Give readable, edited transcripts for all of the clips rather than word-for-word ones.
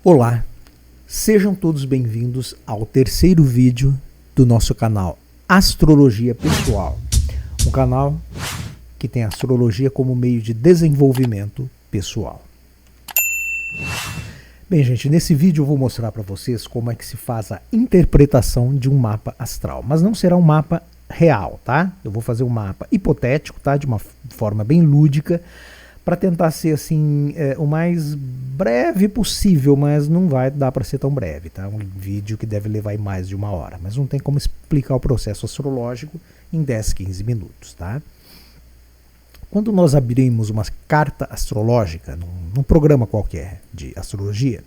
Olá, sejam todos bem-vindos ao terceiro vídeo do nosso canal Astrologia Pessoal, um canal que tem a astrologia como meio de desenvolvimento pessoal. Bem, gente, nesse vídeo eu vou mostrar para vocês como é que se faz a interpretação de um mapa astral, mas não será um mapa real, tá? Eu vou fazer um mapa hipotético, tá? De uma forma bem lúdica, para tentar ser assim o mais breve possível, mas não vai dar para ser tão breve, tá? Um vídeo que deve levar mais de 1 hora, mas não tem como explicar o processo astrológico em 10, 15 minutos, tá? Quando nós abrimos uma carta astrológica num programa qualquer de astrologia,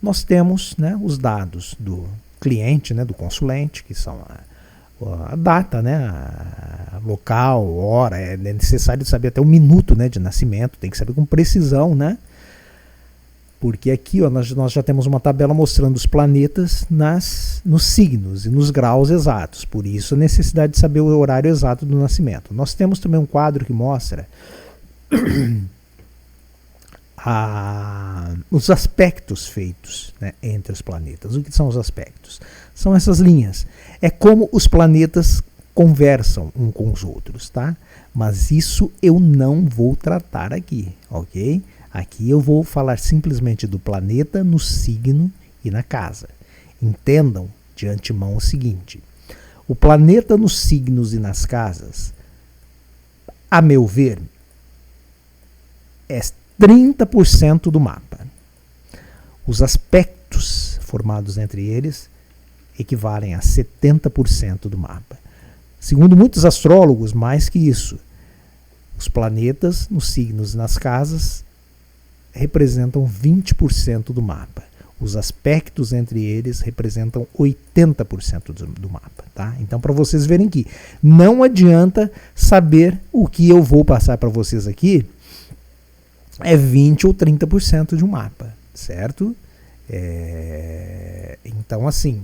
nós temos, né, os dados do cliente, né, do consulente, que são a data, né, a local, hora, é necessário saber até o minuto, né, de nascimento, tem que saber com precisão, né, porque aqui ó, nós já temos uma tabela mostrando os planetas nos signos e nos graus exatos, por isso a necessidade de saber o horário exato do nascimento. Nós temos também um quadro que mostra os aspectos feitos, né, entre os planetas. O que são os aspectos? São essas linhas. É como os planetas conversam uns com os outros, tá? Mas isso eu não vou tratar aqui, ok? Aqui eu vou falar simplesmente do planeta no signo e na casa. Entendam de antemão o seguinte: o planeta nos signos e nas casas, a meu ver, é 30% do mapa. Os aspectos formados entre eles equivalem a 70% do mapa. Segundo muitos astrólogos, mais que isso, os planetas nos signos e nas casas representam 20% do mapa. Os aspectos entre eles representam 80% do mapa, tá? Então, para vocês verem que não adianta saber o que eu vou passar para vocês aqui, é 20 ou 30% de um mapa, certo? Então, assim,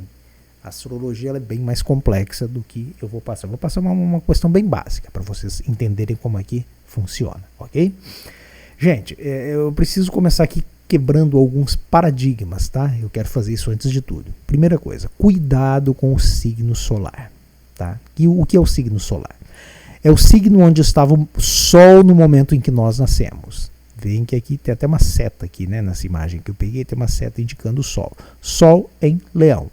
a astrologia ela é bem mais complexa do que eu vou passar. Eu vou passar uma questão bem básica para vocês entenderem como é que funciona, ok? Gente, eu preciso começar aqui quebrando alguns paradigmas, tá? Eu quero fazer isso antes de tudo. Primeira coisa, cuidado com o signo solar, tá? E o que é o signo solar? É o signo onde estava o Sol no momento em que nós nascemos. Veem que aqui tem até uma seta aqui, né? Nessa imagem que eu peguei, tem uma seta indicando o Sol. Sol em Leão.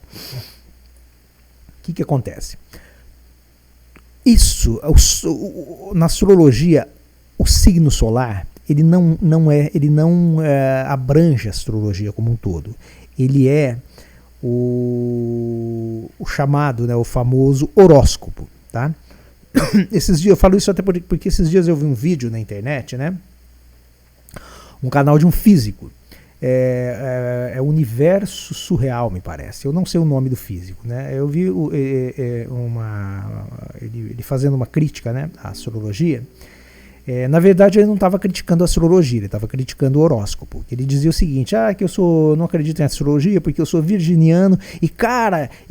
O que acontece? Isso, na astrologia, o signo solar ele não abrange a astrologia como um todo. Ele é o chamado, né, o famoso horóscopo, tá? Esses dias eu falo isso até porque esses dias eu vi um vídeo na internet, né? Um canal de um físico. É Universo Surreal, me parece. Eu não sei o nome do físico, né? Eu vi ele fazendo uma crítica, né, à astrologia. Na verdade, ele não estava criticando a astrologia, ele estava criticando o horóscopo. Ele dizia o seguinte: que eu não acredito em astrologia porque eu sou virginiano. E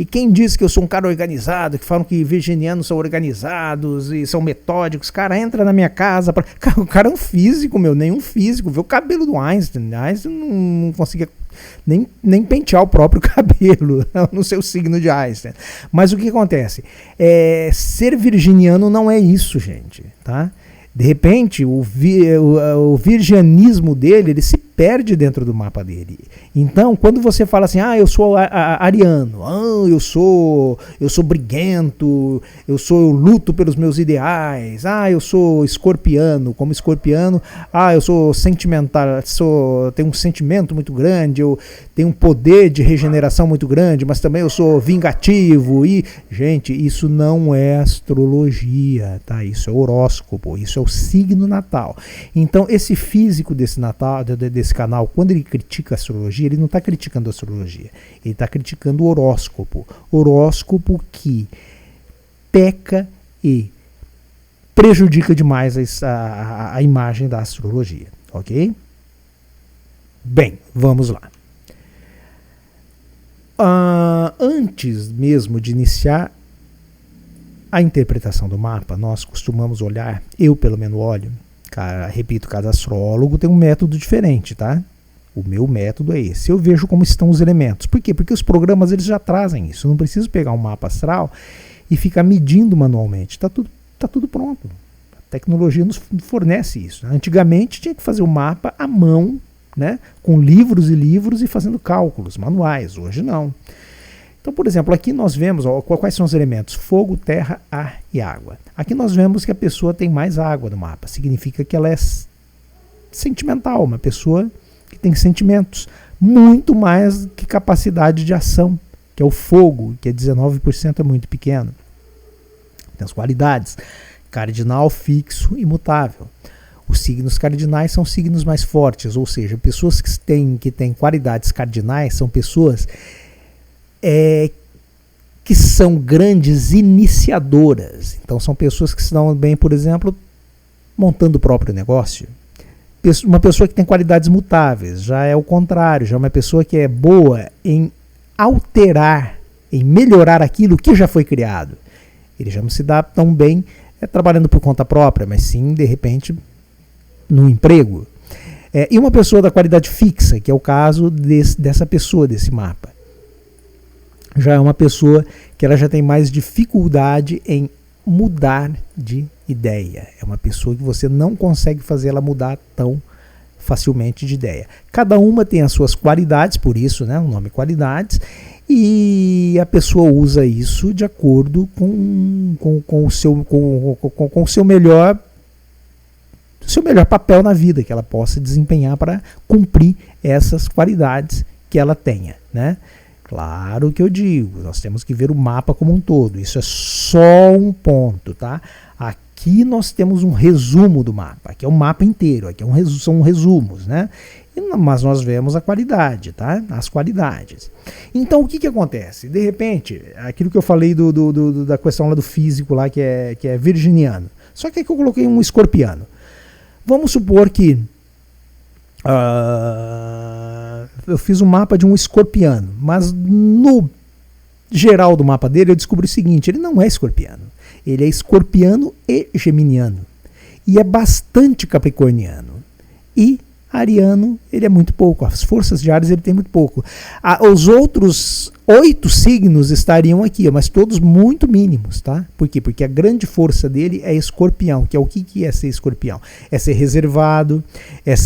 quem diz que eu sou um cara organizado, que falam que virginianos são organizados e são metódicos, cara, entra na minha casa. O cara é um físico, nenhum físico. Vê o cabelo do Einstein. Einstein não conseguia nem pentear o próprio cabelo, no seu signo de Einstein. Mas o que acontece? Ser virginiano não é isso, gente, tá? De repente, o virgianismo dele, ele se perde dentro do mapa dele. Então, quando você fala assim, eu sou ariano, eu sou briguento, eu luto pelos meus ideais, eu sou escorpiano, como escorpiano, eu sou sentimental, tenho um sentimento muito grande, eu tenho um poder de regeneração muito grande, mas também eu sou vingativo. E, gente, isso não é astrologia, tá? Isso é horóscopo, isso é o signo natal. Então, esse físico desse canal, quando ele critica a astrologia, ele não está criticando a astrologia, ele está criticando o horóscopo. Horóscopo que peca e prejudica demais a imagem da astrologia, ok? Bem, vamos lá. Antes mesmo de iniciar a interpretação do mapa, nós costumamos olhar, eu pelo menos olho, repito, cada astrólogo tem um método diferente, tá? O meu método é esse. Eu vejo como estão os elementos. Por quê? Porque os programas eles já trazem isso. Eu não preciso pegar um mapa astral e ficar medindo manualmente. Tá tudo pronto. A tecnologia nos fornece isso. Antigamente tinha que fazer o mapa à mão, né, com livros e livros e fazendo cálculos manuais. Hoje não. Então, por exemplo, aqui nós vemos quais são os elementos: fogo, terra, ar e água. Aqui nós vemos que a pessoa tem mais água no mapa. Significa que ela é sentimental, uma pessoa que tem sentimentos, muito mais que capacidade de ação, que é o fogo, que é 19%, é muito pequeno. Tem as qualidades: cardinal, fixo e mutável. Os signos cardinais são signos mais fortes, ou seja, pessoas que têm qualidades cardinais são pessoas que são grandes iniciadoras. Então são pessoas que se dão bem, por exemplo, montando o próprio negócio. Uma pessoa que tem qualidades mutáveis já é o contrário, já é uma pessoa que é boa em alterar, em melhorar aquilo que já foi criado. Ele já não se dá tão bem trabalhando por conta própria, mas sim, de repente, no emprego. E uma pessoa da qualidade fixa, que é o caso dessa pessoa, desse mapa, já é uma pessoa que ela já tem mais dificuldade em mudar de ideia. É uma pessoa que você não consegue fazer ela mudar tão facilmente de ideia. Cada uma tem as suas qualidades, por isso, né, o nome qualidades, e a pessoa usa isso de acordo com o seu melhor papel na vida, que ela possa desempenhar para cumprir essas qualidades que ela tenha, né? Claro que eu digo, nós temos que ver o mapa como um todo. Isso é só um ponto, tá? Aqui nós temos um resumo do mapa. Aqui é o mapa inteiro, aqui são resumos, né? Mas nós vemos a qualidade, tá? As qualidades. Então o que acontece? De repente, aquilo que eu falei da questão lá do físico lá, que é virginiano. Só que aqui eu coloquei um escorpiano. Vamos supor que eu fiz um mapa de um escorpiano, mas no geral do mapa dele eu descobri o seguinte: ele não é escorpiano, ele é escorpiano e geminiano, e é bastante capricorniano, e ariano ele é muito pouco, as forças de Áries ele tem muito pouco. Os outros 8 signos estariam aqui, mas todos muito mínimos, tá? Por quê? Porque a grande força dele é escorpião, que é o que é ser escorpião? É ser reservado, é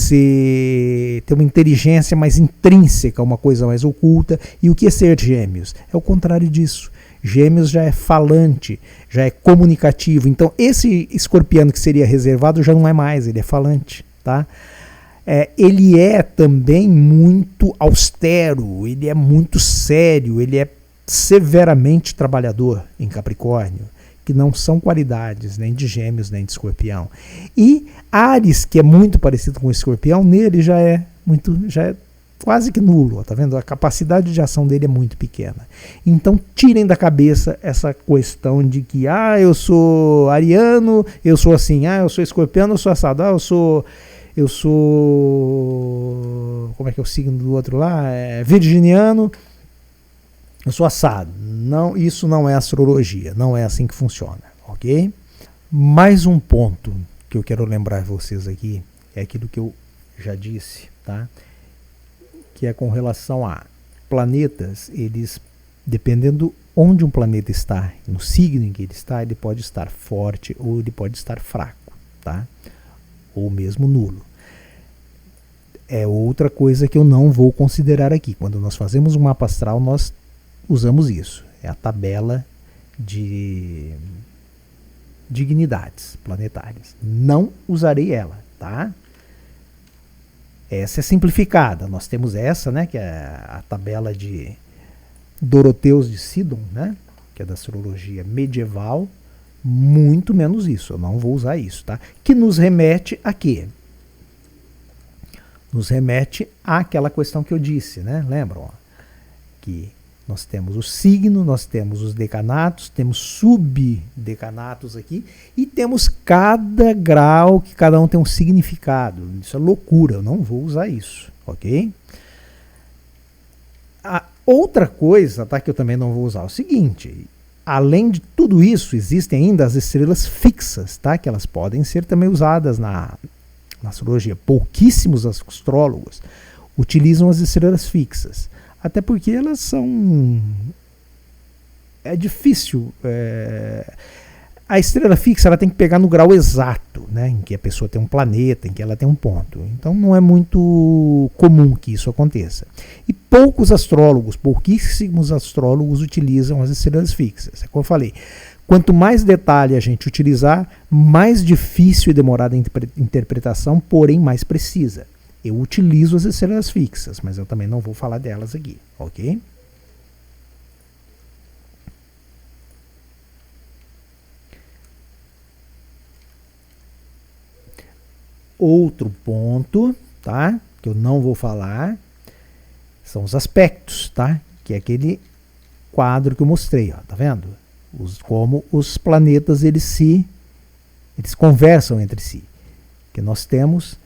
ter uma inteligência mais intrínseca, uma coisa mais oculta. E o que é ser gêmeos? É o contrário disso. Gêmeos já é falante, já é comunicativo. Então esse escorpiano que seria reservado já não é mais, ele é falante, tá? Ele é também muito austero, ele é muito sério, ele é severamente trabalhador em Capricórnio, que não são qualidades nem de Gêmeos nem de Escorpião. E Áries, que é muito parecido com o Escorpião, nele já é quase que nulo, tá vendo? A capacidade de ação dele é muito pequena. Então tirem da cabeça essa questão de que eu sou ariano, eu sou assim, eu sou escorpiano, eu sou assado, eu sou, como é que é o signo do outro lá? Virginiano, eu sou assado. Não, isso não é astrologia, não é assim que funciona, ok? Mais um ponto que eu quero lembrar vocês aqui é aquilo que eu já disse, tá? Que é com relação a planetas, eles, dependendo onde um planeta está, no signo em que ele pode estar forte ou ele pode estar fraco, tá? Ou mesmo nulo. É outra coisa que eu não vou considerar aqui. Quando nós fazemos um mapa astral, nós usamos isso. É a tabela de dignidades planetárias. Não usarei ela, tá? Essa é simplificada. Nós temos essa, né, que é a tabela de Doroteus de Sidon, né, que é da astrologia medieval. Muito menos isso, eu não vou usar isso, tá? Que nos remete a quê? Nos remete àquela questão que eu disse, né? Lembram? Que nós temos o signo, nós temos os decanatos, temos subdecanatos aqui e temos cada grau que cada um tem um significado. Isso é loucura, eu não vou usar isso, ok? A outra coisa, tá, que eu também não vou usar é o seguinte: além de tudo isso, existem ainda as estrelas fixas, tá? Que elas podem ser também usadas na astrologia. Pouquíssimos astrólogos utilizam as estrelas fixas. Até porque elas são... É difícil... A estrela fixa ela tem que pegar no grau exato, né, em que a pessoa tem um planeta, em que ela tem um ponto. Então não é muito comum que isso aconteça. E pouquíssimos astrólogos utilizam as estrelas fixas. É como eu falei, quanto mais detalhe a gente utilizar, mais difícil e demorada a interpretação, porém mais precisa. Eu utilizo as estrelas fixas, mas eu também não vou falar delas aqui, ok? Outro ponto, tá, que eu não vou falar, são os aspectos, tá? Que é aquele quadro que eu mostrei, ó, tá vendo? Como os planetas eles conversam entre si. Que nós temos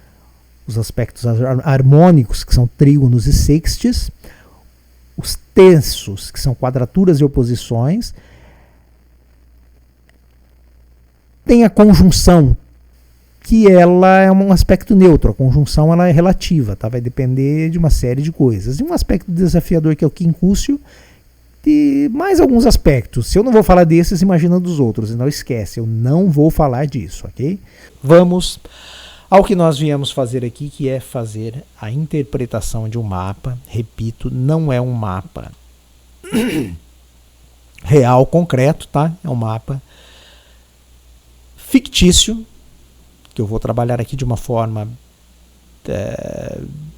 os aspectos harmônicos, que são trígonos e sextis, os tensos, que são quadraturas e oposições, tem a conjunção, que ela é um aspecto neutro. A conjunção ela é relativa, tá? Vai depender de uma série de coisas. E um aspecto desafiador que é o quincúcio, e mais alguns aspectos. Se eu não vou falar desses, imagina dos outros. E não esquece, eu não vou falar disso, ok? Vamos ao que nós viemos fazer aqui, que é fazer a interpretação de um mapa. Repito, não é um mapa real, concreto, tá? É um mapa fictício, que eu vou trabalhar aqui de uma forma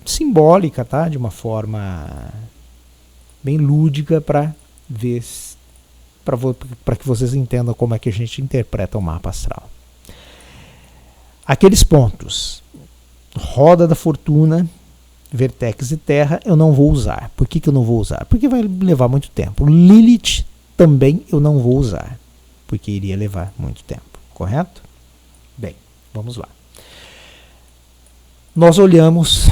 simbólica, tá? De uma forma bem lúdica para ver, para que vocês entendam como é que a gente interpreta o mapa astral. Aqueles pontos, roda da fortuna, vertex e terra, eu não vou usar. Por que eu não vou usar? Porque vai levar muito tempo. Lilith também eu não vou usar, porque iria levar muito tempo, correto? Bem, vamos lá. Nós olhamos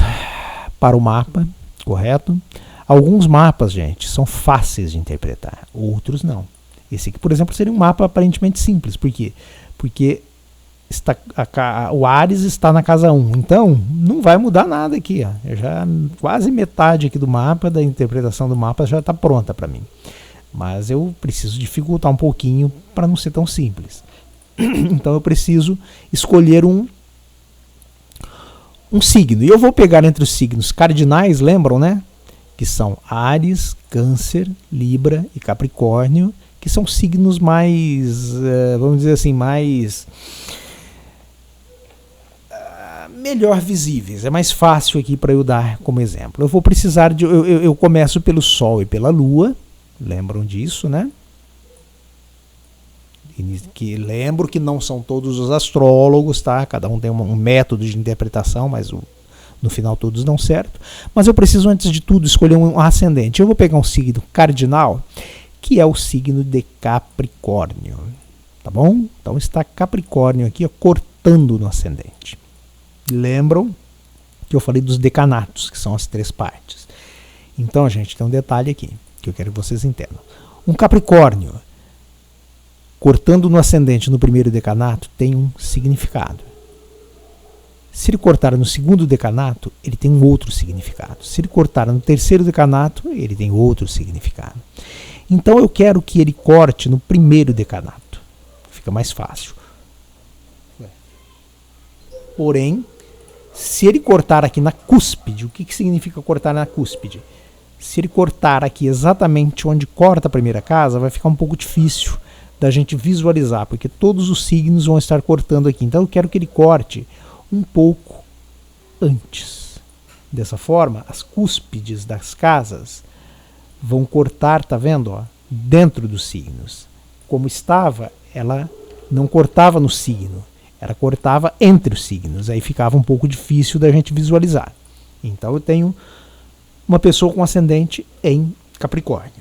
para o mapa, correto? Alguns mapas, gente, são fáceis de interpretar, outros não. Esse aqui, por exemplo, seria um mapa aparentemente simples. Por quê? Porque o Áries está na casa 1, então não vai mudar nada aqui. Ó. Já quase metade aqui do mapa, da interpretação do mapa, já está pronta para mim. Mas eu preciso dificultar um pouquinho para não ser tão simples. Então eu preciso escolher um signo. E eu vou pegar entre os signos cardinais, lembram, né? Que são Áries, Câncer, Libra e Capricórnio, que são signos mais, vamos dizer assim, mais melhor visíveis. É mais fácil aqui para eu dar como exemplo. Eu vou precisar de... Eu começo pelo Sol e pela Lua. Lembram disso, né? Que lembro que não são todos os astrólogos, tá? Cada um tem um método de interpretação, mas no final todos dão certo. Mas eu preciso, antes de tudo, escolher um ascendente. Eu vou pegar um signo cardinal, que é o signo de Capricórnio. Tá bom? Então está Capricórnio aqui, ó, cortando no ascendente. Lembram que eu falei dos decanatos, que são as 3 partes. Então, gente, tem um detalhe aqui, que eu quero que vocês entendam. Um Capricórnio cortando no ascendente no primeiro decanato tem um significado. Se ele cortar no segundo decanato, ele tem um outro significado. Se ele cortar no terceiro decanato, ele tem outro significado. Então eu quero que ele corte no primeiro decanato. Fica mais fácil. Porém, se ele cortar aqui na cúspide, o que significa cortar na cúspide? Se ele cortar aqui exatamente onde corta a primeira casa, vai ficar um pouco difícil da gente visualizar, porque todos os signos vão estar cortando aqui. Então eu quero que ele corte um pouco antes. Dessa forma, as cúspides das casas vão cortar, tá vendo? Ó, dentro dos signos. Como estava, ela não cortava no signo, ela cortava entre os signos. Aí ficava um pouco difícil da gente visualizar. Então eu tenho uma pessoa com ascendente em Capricórnio.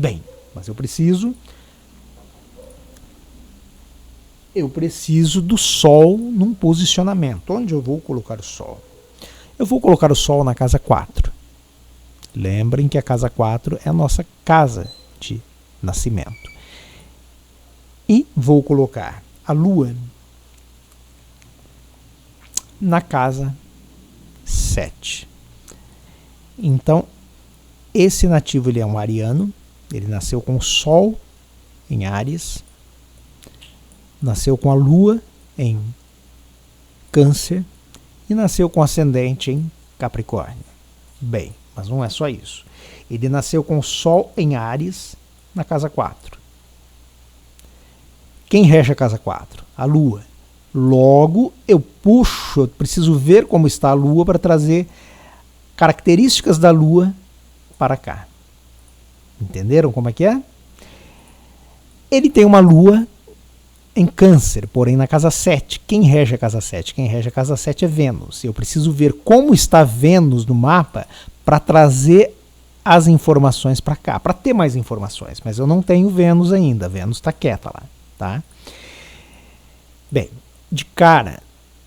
Bem, mas eu preciso do Sol num posicionamento. Onde eu vou colocar o Sol? Eu vou colocar o Sol na casa 4. Lembrem que a casa 4 é a nossa casa de nascimento. E vou colocar a Lua na casa 7. Então, esse nativo ele é um ariano, ele nasceu com o Sol em Áries, nasceu com a Lua em Câncer e nasceu com ascendente em Capricórnio. Bem, mas não é só isso. Ele nasceu com o Sol em Áries na casa 4. Quem rege a casa 4? A Lua. Logo, eu preciso ver como está a Lua para trazer características da Lua para cá. Entenderam como é que é? Ele tem uma Lua em Câncer, porém na casa 7. Quem rege a casa 7? Quem rege a casa 7 é Vênus. Eu preciso ver como está Vênus no mapa para trazer as informações para cá, para ter mais informações. Mas eu não tenho Vênus ainda. Vênus está quieta lá, tá? Bem, de cara,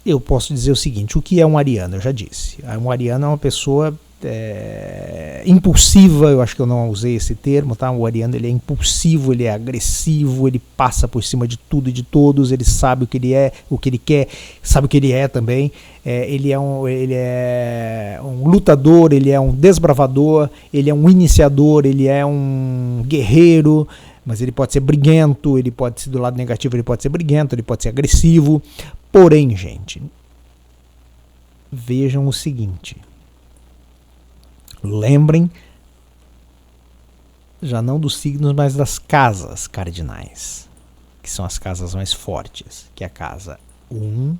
eu posso dizer o seguinte: o que é um ariano? Eu já disse. Um ariano é uma pessoa impulsiva. Eu acho que eu não usei esse termo, tá? O ariano ele é impulsivo, ele é agressivo, ele passa por cima de tudo e de todos, ele sabe o que ele é, o que ele quer, sabe o que ele é também. Ele é um lutador, ele é um desbravador, ele é um iniciador, ele é um guerreiro, mas ele pode ser briguento, ele pode ser do lado negativo, ele pode ser briguento, ele pode ser agressivo. Porém, gente, vejam o seguinte. Lembrem, já não dos signos, mas das casas cardinais, que são as casas mais fortes, que é a casa 1,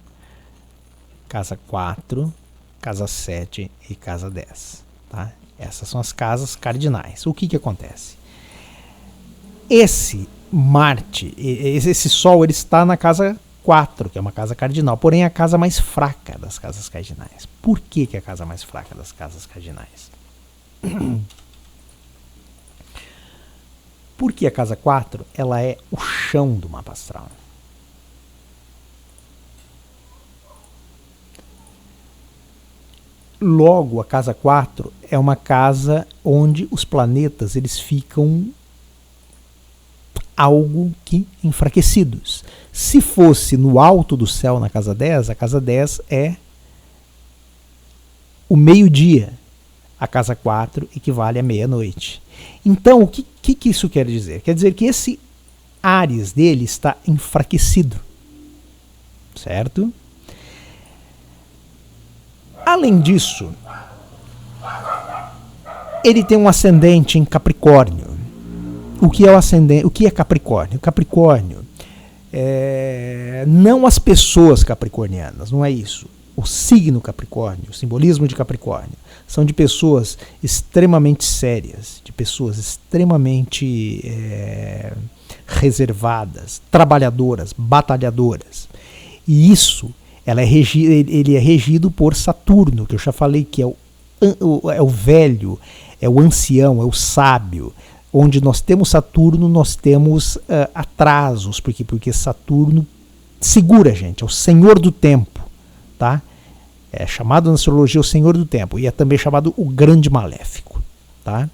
casa 4, casa 7 e casa 10. Tá? Essas são as casas cardinais. O que acontece? Esse Marte, esse Sol, ele está na casa 4, que é uma casa cardinal, porém é a casa mais fraca das casas cardinais. Por que é a casa mais fraca das casas cardinais? Porque a casa 4 ela é o chão do mapa astral. Logo, a casa 4 é uma casa onde os planetas eles ficam algo que enfraquecidos. Se fosse no alto do céu na casa 10, a casa 10 é o meio-dia. A casa 4 equivale à meia-noite. Então, o que isso quer dizer? Quer dizer que esse Áries dele está enfraquecido. Certo? Além disso, ele tem um ascendente em Capricórnio. O que é o ascendente? O que é Capricórnio? Capricórnio não as pessoas capricornianas, não é isso. O signo Capricórnio, o simbolismo de Capricórnio, são de pessoas extremamente sérias, de pessoas extremamente reservadas, trabalhadoras, batalhadoras. E isso, ele é regido por Saturno, que eu já falei que é o velho, é o ancião, é o sábio. Onde nós temos Saturno, nós temos atrasos, porque Saturno segura a gente, é o senhor do tempo. Tá? É chamado na astrologia o Senhor do Tempo e é também chamado o Grande Maléfico. Tá?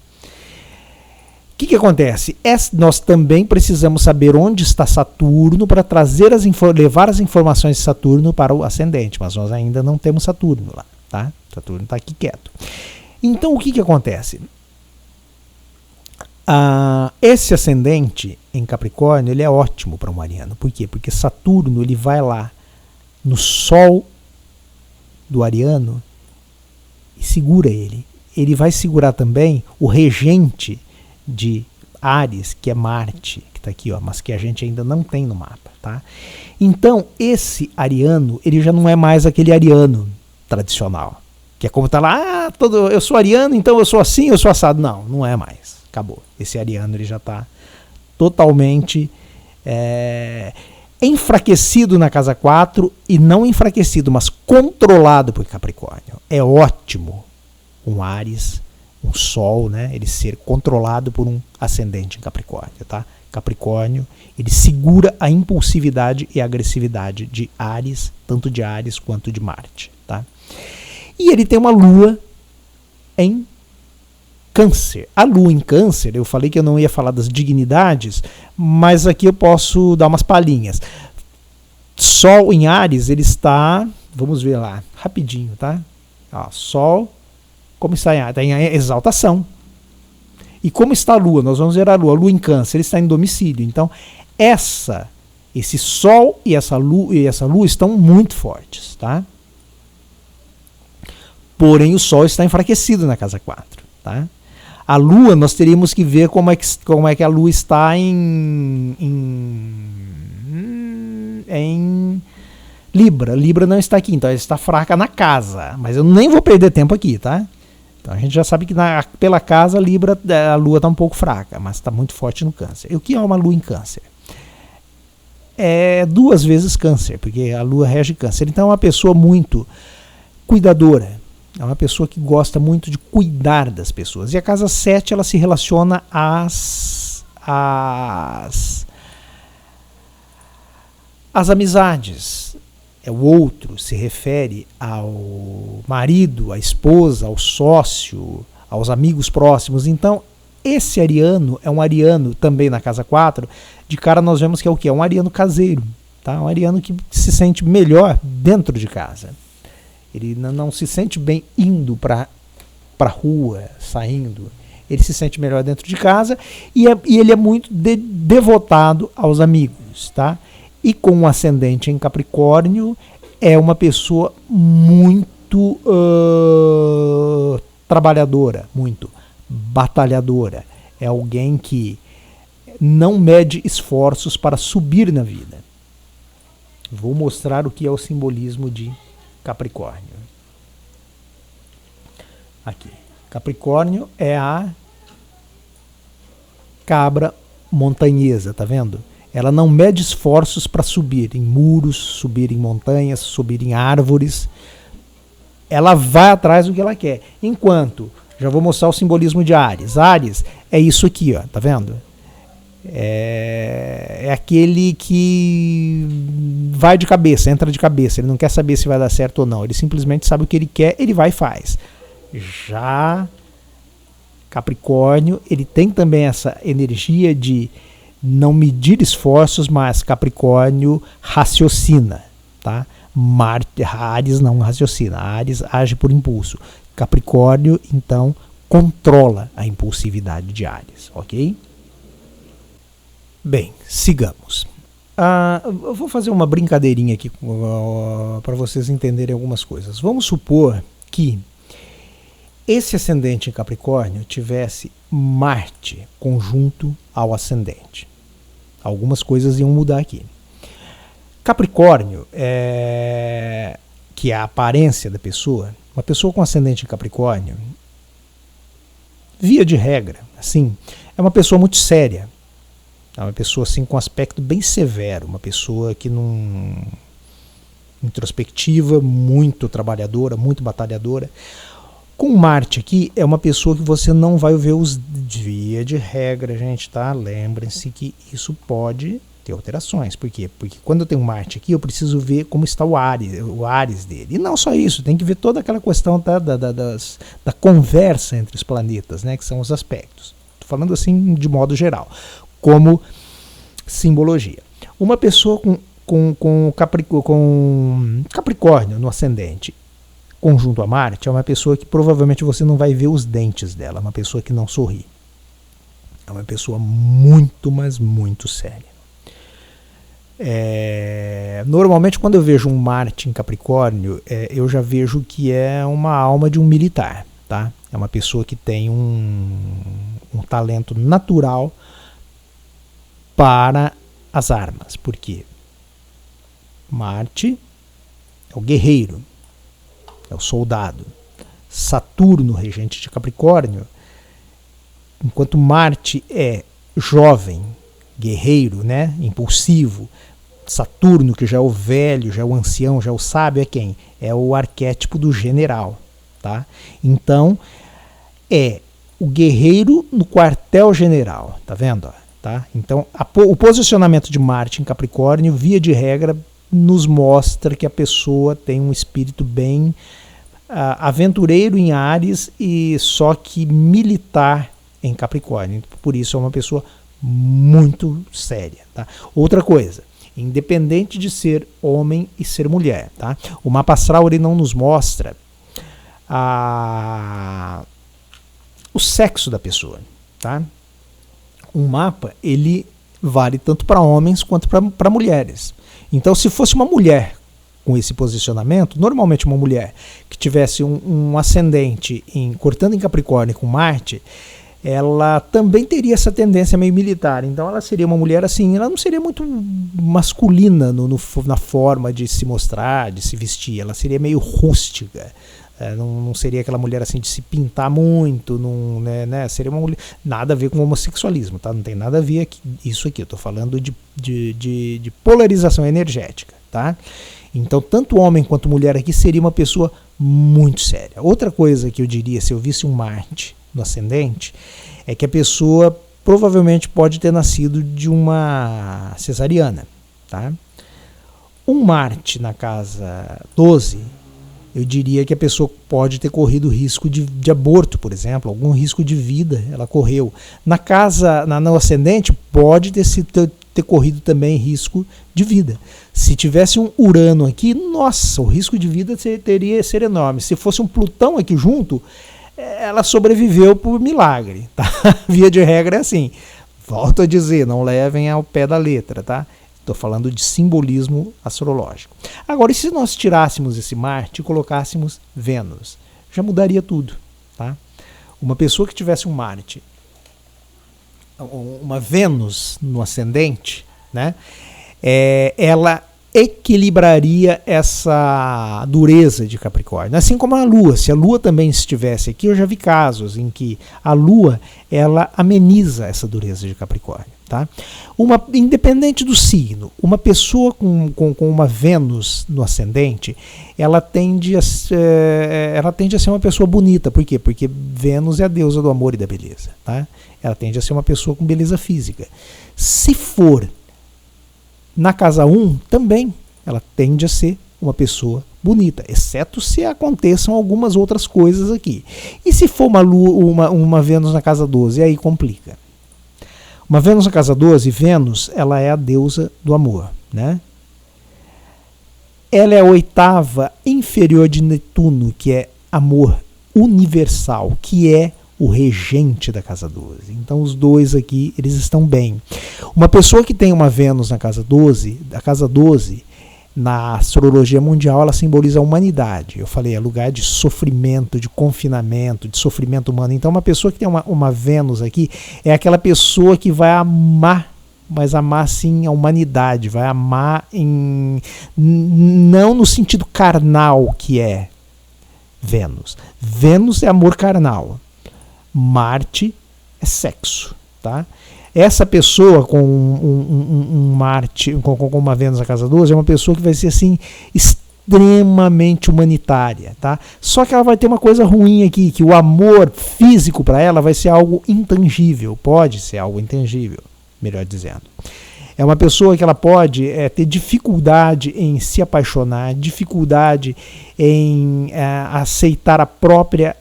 O que acontece? Nós também precisamos saber onde está Saturno para levar as informações de Saturno para o ascendente, mas nós ainda não temos Saturno lá. Tá? Saturno está aqui quieto. Então o que acontece? Esse ascendente em Capricórnio ele é ótimo para um ariano. Por quê? Porque Saturno ele vai lá no Sol do ariano e segura ele. Ele vai segurar também o regente de Áries, que é Marte, que está aqui, ó, mas que a gente ainda não tem no mapa. Tá? Então, esse ariano, ele já não é mais aquele ariano tradicional, que é como está lá, eu sou ariano, então eu sou assim, eu sou assado. Não, não é mais. Acabou. Esse ariano ele já está totalmente enfraquecido na casa 4 e não enfraquecido, mas controlado por Capricórnio. É ótimo um Áries, um Sol, né, ele ser controlado por um ascendente em Capricórnio. Tá? Capricórnio, ele segura a impulsividade e a agressividade de Áries, tanto de Áries quanto de Marte. Tá? E ele tem uma Lua em Câncer. A Lua em Câncer, eu falei que eu não ia falar das dignidades, mas aqui eu posso dar umas palhinhas. Sol em Áries, ele está, vamos ver lá, rapidinho, tá? Ó, Sol Como está em exaltação. E como está a Lua? Nós vamos ver a Lua em Câncer, ele está em domicílio. Então, esse Sol e essa Lua estão muito fortes, tá? Porém, o Sol está enfraquecido na casa 4, tá? A Lua, nós teríamos que ver como é que a Lua está em Libra. Libra não está aqui, então ela está fraca na casa. Mas eu nem vou perder tempo aqui, tá? Então a gente já sabe que pela casa Libra, a Lua está um pouco fraca, mas está muito forte no Câncer. E o que é uma Lua em Câncer? É 2 vezes Câncer, porque a Lua rege Câncer. Então é uma pessoa muito cuidadora. É uma pessoa que gosta muito de cuidar das pessoas. E a casa 7, ela se relaciona às amizades. O outro se refere ao marido, à esposa, ao sócio, aos amigos próximos. Então, esse ariano é um ariano também na casa 4. De cara nós vemos que é o quê? É um ariano caseiro. Tá? Um ariano que se sente melhor dentro de casa. Ele não se sente bem indo para a rua, saindo. Ele se sente melhor dentro de casa e ele é muito devotado aos amigos, tá? E com um ascendente em Capricórnio, é uma pessoa muito trabalhadora, muito batalhadora. É alguém que não mede esforços para subir na vida. Vou mostrar o que é o simbolismo de Capricórnio. Aqui. Capricórnio é a cabra montanhesa, tá vendo? Ela não mede esforços para subir em muros, subir em montanhas, subir em árvores. Ela vai atrás do que ela quer. Enquanto, já vou mostrar o simbolismo de Áries. Áries é isso aqui, ó, tá vendo? É aquele que vai de cabeça, entra de cabeça. Ele não quer saber se vai dar certo ou não. Ele simplesmente sabe o que ele quer, ele vai e faz. Já Capricórnio, ele tem também essa energia de não medir esforços, mas Capricórnio raciocina, tá? Áries não raciocina, Áries age por impulso. Capricórnio, então, controla a impulsividade de Áries, ok? Bem, sigamos. Eu vou fazer uma brincadeirinha aqui para vocês entenderem algumas coisas. Vamos supor que esse ascendente em Capricórnio tivesse Marte conjunto ao ascendente. Algumas coisas iam mudar aqui. Capricórnio, que é a aparência da pessoa, uma pessoa com ascendente em Capricórnio, via de regra, assim, é uma pessoa muito séria. É uma pessoa assim com aspecto bem severo, uma pessoa que não introspectiva, muito trabalhadora, muito batalhadora. Com Marte aqui, é uma pessoa que você não vai ver os via de regra, gente, tá? Lembrem-se que isso pode ter alterações. Por quê? Porque quando eu tenho Marte aqui, eu preciso ver como está o Áries dele. E não só isso, tem que ver toda aquela questão da conversa entre os planetas, né? Que são os aspectos. Estou falando assim de modo geral, como simbologia. Uma pessoa com Capricórnio no ascendente, conjunto a Marte, é uma pessoa que provavelmente você não vai ver os dentes dela, é uma pessoa que não sorri. É uma pessoa muito, mas muito séria. Normalmente quando eu vejo um Marte em Capricórnio, eu já vejo que é uma alma de um militar, tá? É uma pessoa que tem um talento natural para as armas. Por quê? Marte é o guerreiro, é o soldado. Saturno, regente de Capricórnio, enquanto Marte é jovem, guerreiro, né, impulsivo, Saturno, que já é o velho, já é o ancião, já é o sábio, é quem? É o arquétipo do general, tá? Então, é o guerreiro no quartel-general, tá vendo? Tá? Então, o posicionamento de Marte em Capricórnio, via de regra, nos mostra que a pessoa tem um espírito bem aventureiro em Áries e só que militar em Capricórnio. Por isso é uma pessoa muito séria. Tá? Outra coisa, independente de ser homem e ser mulher, tá? O mapa astral ele não nos mostra o sexo da pessoa, tá? Um mapa, ele vale tanto para homens quanto para mulheres. Então, se fosse uma mulher com esse posicionamento, normalmente uma mulher que tivesse um ascendente cortando em Capricórnio com Marte, ela também teria essa tendência meio militar. Então ela seria uma mulher assim, ela não seria muito masculina na forma de se mostrar, de se vestir, ela seria meio rústica. Não seria aquela mulher assim de se pintar muito, né? Seria uma mulher, nada a ver com homossexualismo, tá? Não tem nada a ver isso aqui, eu estou falando de polarização energética, tá? Então tanto homem quanto mulher aqui seria uma pessoa muito séria. Outra coisa que eu diria, se eu visse um Marte no ascendente, é que a pessoa provavelmente pode ter nascido de uma cesariana, tá? Um Marte na casa 12, eu diria que a pessoa pode ter corrido risco de aborto, por exemplo, algum risco de vida ela correu. No ascendente pode ter corrido também risco de vida. Se tivesse um Urano aqui, nossa, o risco de vida teria ser enorme. Se fosse um Plutão aqui junto, ela sobreviveu por milagre, tá? Via de regra é assim. Volto a dizer, não levem ao pé da letra, tá? Estou falando de simbolismo astrológico. Agora, e se nós tirássemos esse Marte e colocássemos Vênus? Já mudaria tudo, tá? Uma pessoa que tivesse um Marte, uma Vênus no ascendente, né? Ela equilibraria essa dureza de Capricórnio, assim como a Lua. Se a Lua também estivesse aqui, eu já vi casos em que a Lua ela ameniza essa dureza de Capricórnio, tá? Independente do signo, uma pessoa com uma Vênus no ascendente, ela tende a ser uma pessoa bonita. Por quê? Porque Vênus é a deusa do amor e da beleza, tá? Ela tende a ser uma pessoa com beleza física. Se for na casa 1, também ela tende a ser uma pessoa bonita, exceto se aconteçam algumas outras coisas aqui. E se for uma Vênus na casa 12, aí complica. Uma Vênus na casa 12, Vênus, ela é a deusa do amor, né? Ela é a oitava inferior de Netuno, que é amor universal, que é o regente da casa 12. Então os dois aqui, eles estão bem. Uma pessoa que tem uma Vênus na casa 12, a casa 12, na astrologia mundial, ela simboliza a humanidade. Eu falei, é lugar de sofrimento, de confinamento, de sofrimento humano. Então uma pessoa que tem uma Vênus aqui é aquela pessoa que vai amar, mas amar sim a humanidade, vai amar não no sentido carnal que é Vênus. Vênus é amor carnal. Marte é sexo, tá? Essa pessoa com um Marte, com uma Vênus na casa 12, é uma pessoa que vai ser assim extremamente humanitária, tá? Só que ela vai ter uma coisa ruim aqui, que o amor físico para ela vai ser algo intangível, pode ser algo intangível, melhor dizendo. É uma pessoa que ela pode ter dificuldade em se apaixonar, dificuldade em aceitar a própria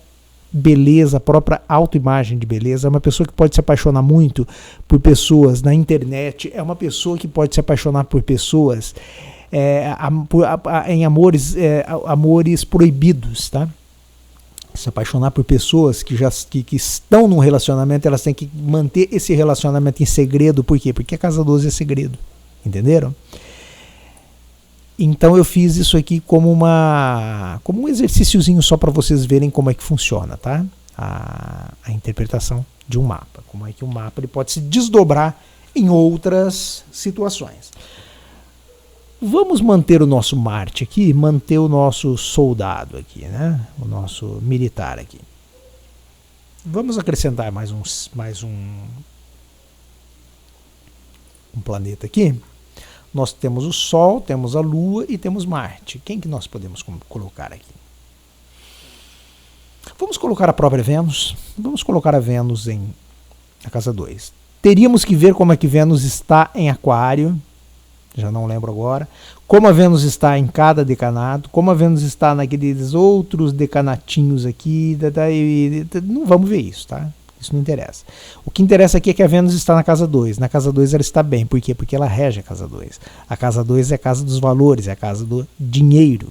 beleza, a própria autoimagem de beleza. É uma pessoa que pode se apaixonar muito por pessoas na internet, é uma pessoa que pode se apaixonar por pessoas em amores proibidos, tá? Se apaixonar por pessoas que estão num relacionamento, elas têm que manter esse relacionamento em segredo. Por quê? Porque a casa 12 é segredo, entenderam? Então eu fiz isso aqui como um exercíciozinho só para vocês verem como é que funciona, tá? A interpretação de um mapa. Como é que um mapa ele pode se desdobrar em outras situações. Vamos manter o nosso Marte aqui, manter o nosso soldado aqui, né? O nosso militar aqui. Vamos acrescentar mais um planeta aqui. Nós temos o Sol, temos a Lua e temos Marte. Quem que nós podemos colocar aqui? Vamos colocar a própria Vênus. Vamos colocar a Vênus na casa 2. Teríamos que ver como é que Vênus está em Aquário. Já não lembro agora. Como a Vênus está em cada decanato. Como a Vênus está naqueles outros decanatinhos aqui. Não vamos ver isso, tá? Isso não interessa. O que interessa aqui é que a Vênus está na casa 2. Na casa 2 ela está bem. Por quê? Porque ela rege a casa 2. A casa 2 é a casa dos valores, é a casa do dinheiro.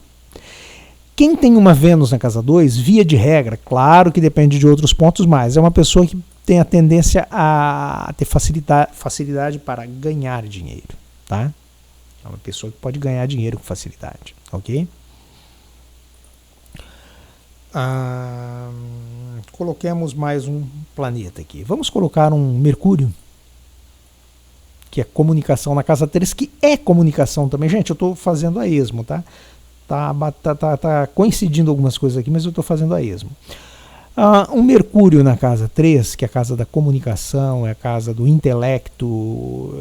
Quem tem uma Vênus na casa 2, via de regra, claro que depende de outros pontos, mas é uma pessoa que tem a tendência a ter facilidade para ganhar dinheiro, tá? É uma pessoa que pode ganhar dinheiro com facilidade, ok? Coloquemos mais um planeta aqui. Vamos colocar um Mercúrio, que é comunicação na casa 3, que é comunicação também. Gente, eu estou fazendo a esmo, tá? Tá coincidindo algumas coisas aqui, mas eu estou fazendo a esmo. Um Mercúrio na casa 3, que é a casa da comunicação, é a casa do intelecto,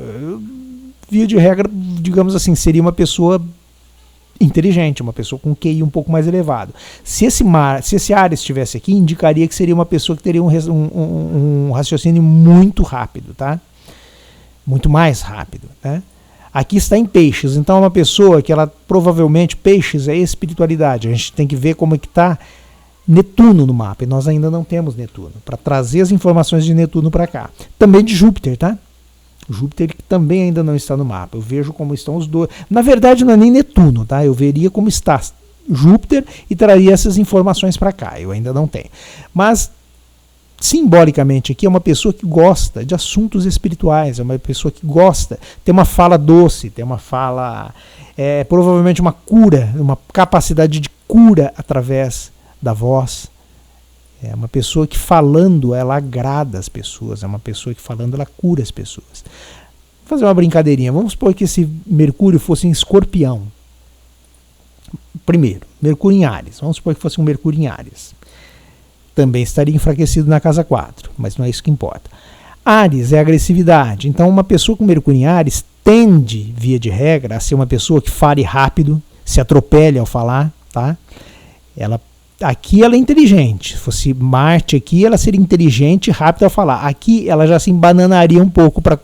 via de regra, digamos assim, seria uma pessoa inteligente, uma pessoa com QI um pouco mais elevado. Se esse Áries estivesse aqui, indicaria que seria uma pessoa que teria um raciocínio muito rápido, tá? Muito mais rápido, né? Aqui está em Peixes, então é uma pessoa que ela provavelmente, Peixes é espiritualidade, a gente tem que ver como é que está Netuno no mapa, e nós ainda não temos Netuno, para trazer as informações de Netuno para cá. Também de Júpiter, tá? Júpiter que também ainda não está no mapa, eu vejo como estão os dois, na verdade não é nem Netuno, tá? Eu veria como está Júpiter e traria essas informações para cá, eu ainda não tenho. Mas simbolicamente aqui é uma pessoa que gosta de assuntos espirituais, é uma pessoa que gosta, tem uma fala doce, tem uma fala, provavelmente uma cura, uma capacidade de cura através da voz. É uma pessoa que falando ela agrada as pessoas, é uma pessoa que falando ela cura as pessoas. Vou fazer uma brincadeirinha, vamos supor que esse Mercúrio fosse em Escorpião. Primeiro, Mercúrio em Áries, vamos supor que fosse um Mercúrio em Áries. Também estaria enfraquecido na casa 4, mas não é isso que importa. Áries é agressividade, então uma pessoa com Mercúrio em Áries tende, via de regra, a ser uma pessoa que fale rápido, se atropele ao falar, tá? Aqui ela é inteligente, se fosse Marte aqui, ela seria inteligente e rápida ao falar. Aqui ela já se embananaria um pouco para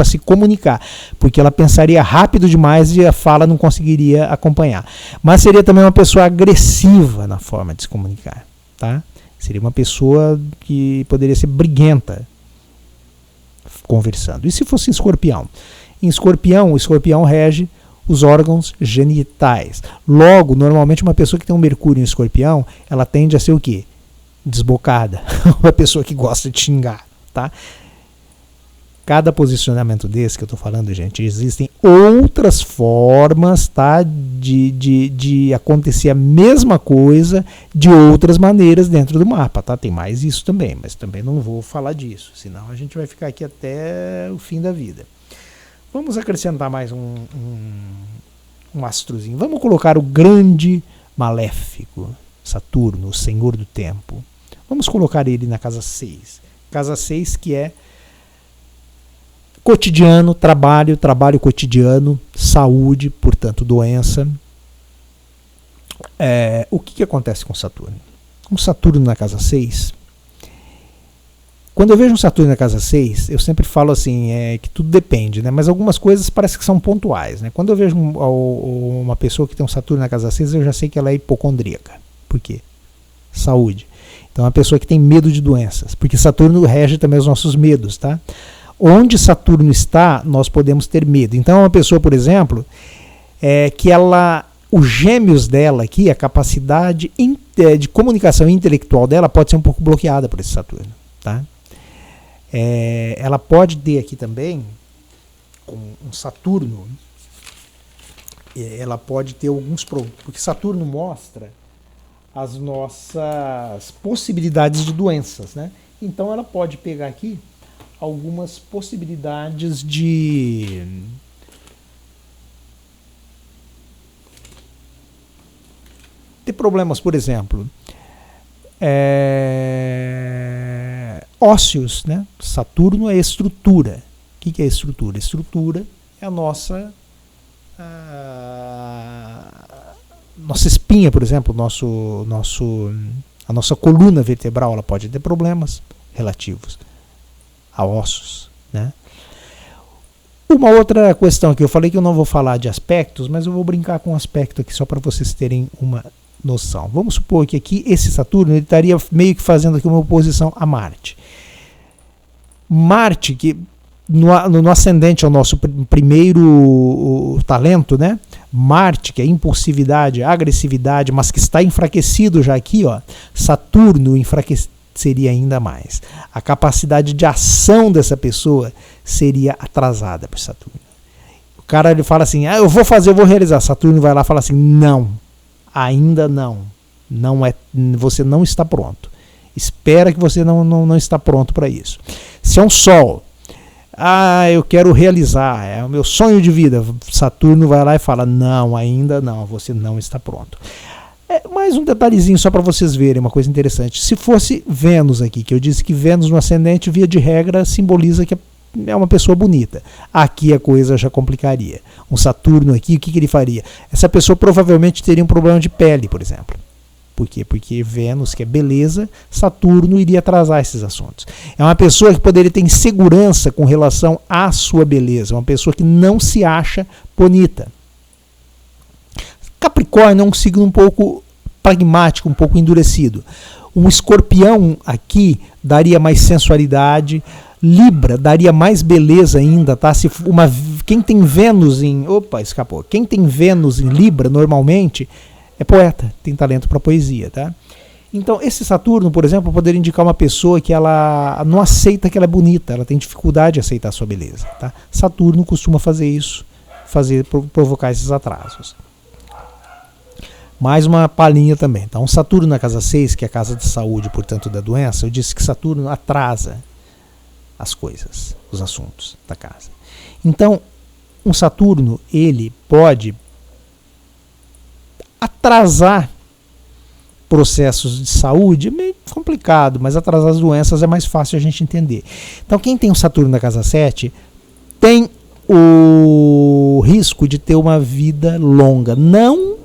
se comunicar, porque ela pensaria rápido demais e a fala não conseguiria acompanhar. Mas seria também uma pessoa agressiva na forma de se comunicar, tá? Seria uma pessoa que poderia ser briguenta conversando. E se fosse em Escorpião? Em Escorpião, o Escorpião rege os órgãos genitais. Logo, normalmente uma pessoa que tem um Mercúrio em Escorpião, ela tende a ser o quê? Desbocada. Uma pessoa que gosta de xingar, tá? Cada posicionamento desse que eu estou falando, gente, existem outras formas, tá, de acontecer a mesma coisa de outras maneiras dentro do mapa, tá? Tem mais isso também, mas também não vou falar disso, senão a gente vai ficar aqui até o fim da vida. Vamos acrescentar mais um astrozinho. Vamos colocar o grande maléfico, Saturno, o senhor do tempo. Vamos colocar ele na casa 6. Casa 6 que é cotidiano, trabalho cotidiano, saúde, portanto doença. O que acontece com Saturno? Com Saturno na casa 6, quando eu vejo um Saturno na casa 6, eu sempre falo assim, que tudo depende, né? Mas algumas coisas parece que são pontuais, né? Quando eu vejo uma pessoa que tem um Saturno na casa 6, eu já sei que ela é hipocondríaca. Por quê? Saúde. Então é uma pessoa que tem medo de doenças, porque Saturno rege também os nossos medos, tá? Onde Saturno está, nós podemos ter medo. Então é uma pessoa, por exemplo, que os gêmeos dela aqui, a capacidade de comunicação intelectual dela pode ser um pouco bloqueada por esse Saturno, tá? Ela pode ter aqui também, com um Saturno, ela pode ter alguns problemas, porque Saturno mostra as nossas possibilidades de doenças, né? Então ela pode pegar aqui algumas possibilidades de ter problemas, por exemplo, ósseos, né? Saturno é estrutura. O que é estrutura? Estrutura é a nossa espinha, por exemplo, a nossa coluna vertebral, ela pode ter problemas relativos a ossos, né? Uma outra questão que eu falei que eu não vou falar de aspectos, mas eu vou brincar com um aspecto aqui só para vocês terem uma noção. Vamos supor que aqui esse Saturno ele estaria meio que fazendo aqui uma oposição a Marte. Marte, que no ascendente é o nosso primeiro talento, né? Marte, que é impulsividade, agressividade, mas que está enfraquecido já aqui, ó, Saturno enfraqueceria ainda mais. A capacidade de ação dessa pessoa seria atrasada por Saturno. O cara ele fala assim, eu vou fazer, eu vou realizar. Saturno vai lá e fala assim, não, ainda não. Você não está pronto. Espera que você não está pronto para isso. Se é um Sol, eu quero realizar, é o meu sonho de vida. Saturno vai lá e fala, não, ainda não, você não está pronto. Mais um detalhezinho só para vocês verem, uma coisa interessante. Se fosse Vênus aqui, que eu disse que Vênus no ascendente, via de regra, simboliza que é uma pessoa bonita. Aqui a coisa já complicaria. Um Saturno aqui, o que ele faria? Essa pessoa provavelmente teria um problema de pele, por exemplo. Por quê? Porque Vênus, que é beleza, Saturno iria atrasar esses assuntos. É uma pessoa que poderia ter insegurança com relação à sua beleza. Uma pessoa que não se acha bonita. Capricórnio é um signo um pouco pragmático, um pouco endurecido. Um Escorpião aqui daria mais sensualidade. Libra daria mais beleza ainda, tá? Quem tem Vênus em... Opa, escapou. Quem tem Vênus em Libra, normalmente... é poeta, tem talento para poesia, tá? Então, esse Saturno, por exemplo, poderia indicar uma pessoa que ela não aceita que ela é bonita, ela tem dificuldade de aceitar a sua beleza, tá? Saturno costuma fazer isso, provocar esses atrasos. Mais uma palhinha também. Então, Saturno na casa 6, que é a casa de saúde, portanto, da doença, eu disse que Saturno atrasa as coisas, os assuntos da casa. Então, um Saturno, ele pode atrasar processos de saúde, é meio complicado, mas atrasar as doenças é mais fácil a gente entender. Então, quem tem o Saturno na casa 7 tem o risco de ter uma vida longa, não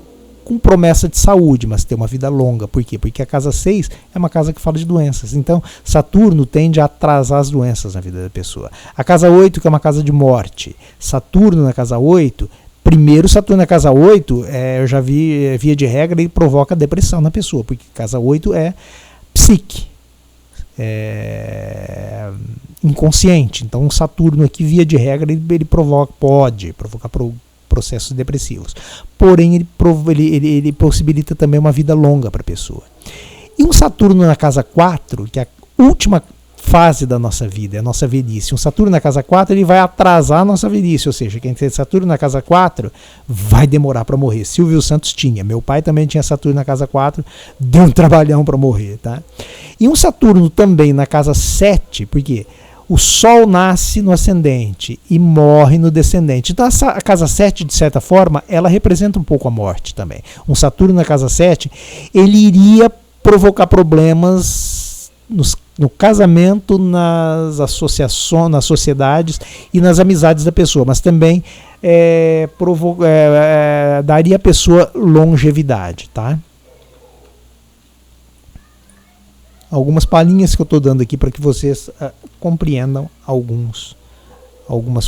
com promessa de saúde, mas ter uma vida longa. Por quê? Porque a casa 6 é uma casa que fala de doenças. Então, Saturno tende a atrasar as doenças na vida da pessoa. A casa 8, que é uma casa de morte. Saturno na casa 8, primeiro, Saturno na casa 8, eu já vi, via de regra, ele provoca depressão na pessoa, porque casa 8 é psique, inconsciente. Então, Saturno aqui, via de regra, ele pode provocar processos depressivos. Porém, ele possibilita também uma vida longa para a pessoa. E um Saturno na casa 4, que é a última fase da nossa vida, é a nossa velhice. Um Saturno na casa 4, ele vai atrasar a nossa velhice, ou seja, quem tem Saturno na casa 4 vai demorar para morrer. Silvio Santos tinha, meu pai também tinha Saturno na casa 4, deu um trabalhão para morrer, tá? E um Saturno também na casa 7, porque o Sol nasce no ascendente e morre no descendente. Então a casa 7, de certa forma, ela representa um pouco a morte também. Um Saturno na casa 7, ele iria provocar problemas no casamento, nas associações, nas sociedades e nas amizades da pessoa, mas também daria à pessoa longevidade, tá? Algumas palhinhas que eu estou dando aqui para que vocês compreendam algumas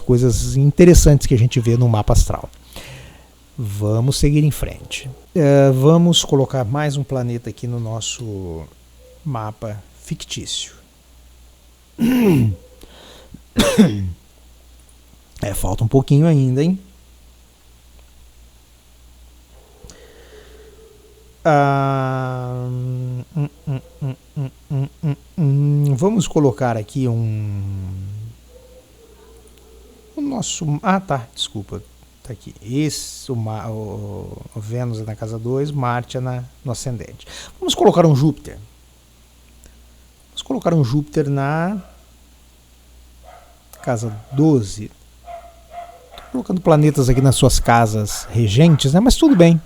coisas interessantes que a gente vê no mapa astral. Vamos seguir em frente. Vamos colocar mais um planeta aqui no nosso mapa fictício. Falta um pouquinho ainda, hein? Vamos colocar aqui o nosso... desculpa. Tá aqui. O Vênus é na casa 2, Marte é no ascendente. Vamos colocar um Júpiter. Vamos colocar um Júpiter na casa 12. Estou colocando planetas aqui nas suas casas regentes, né? Mas tudo bem.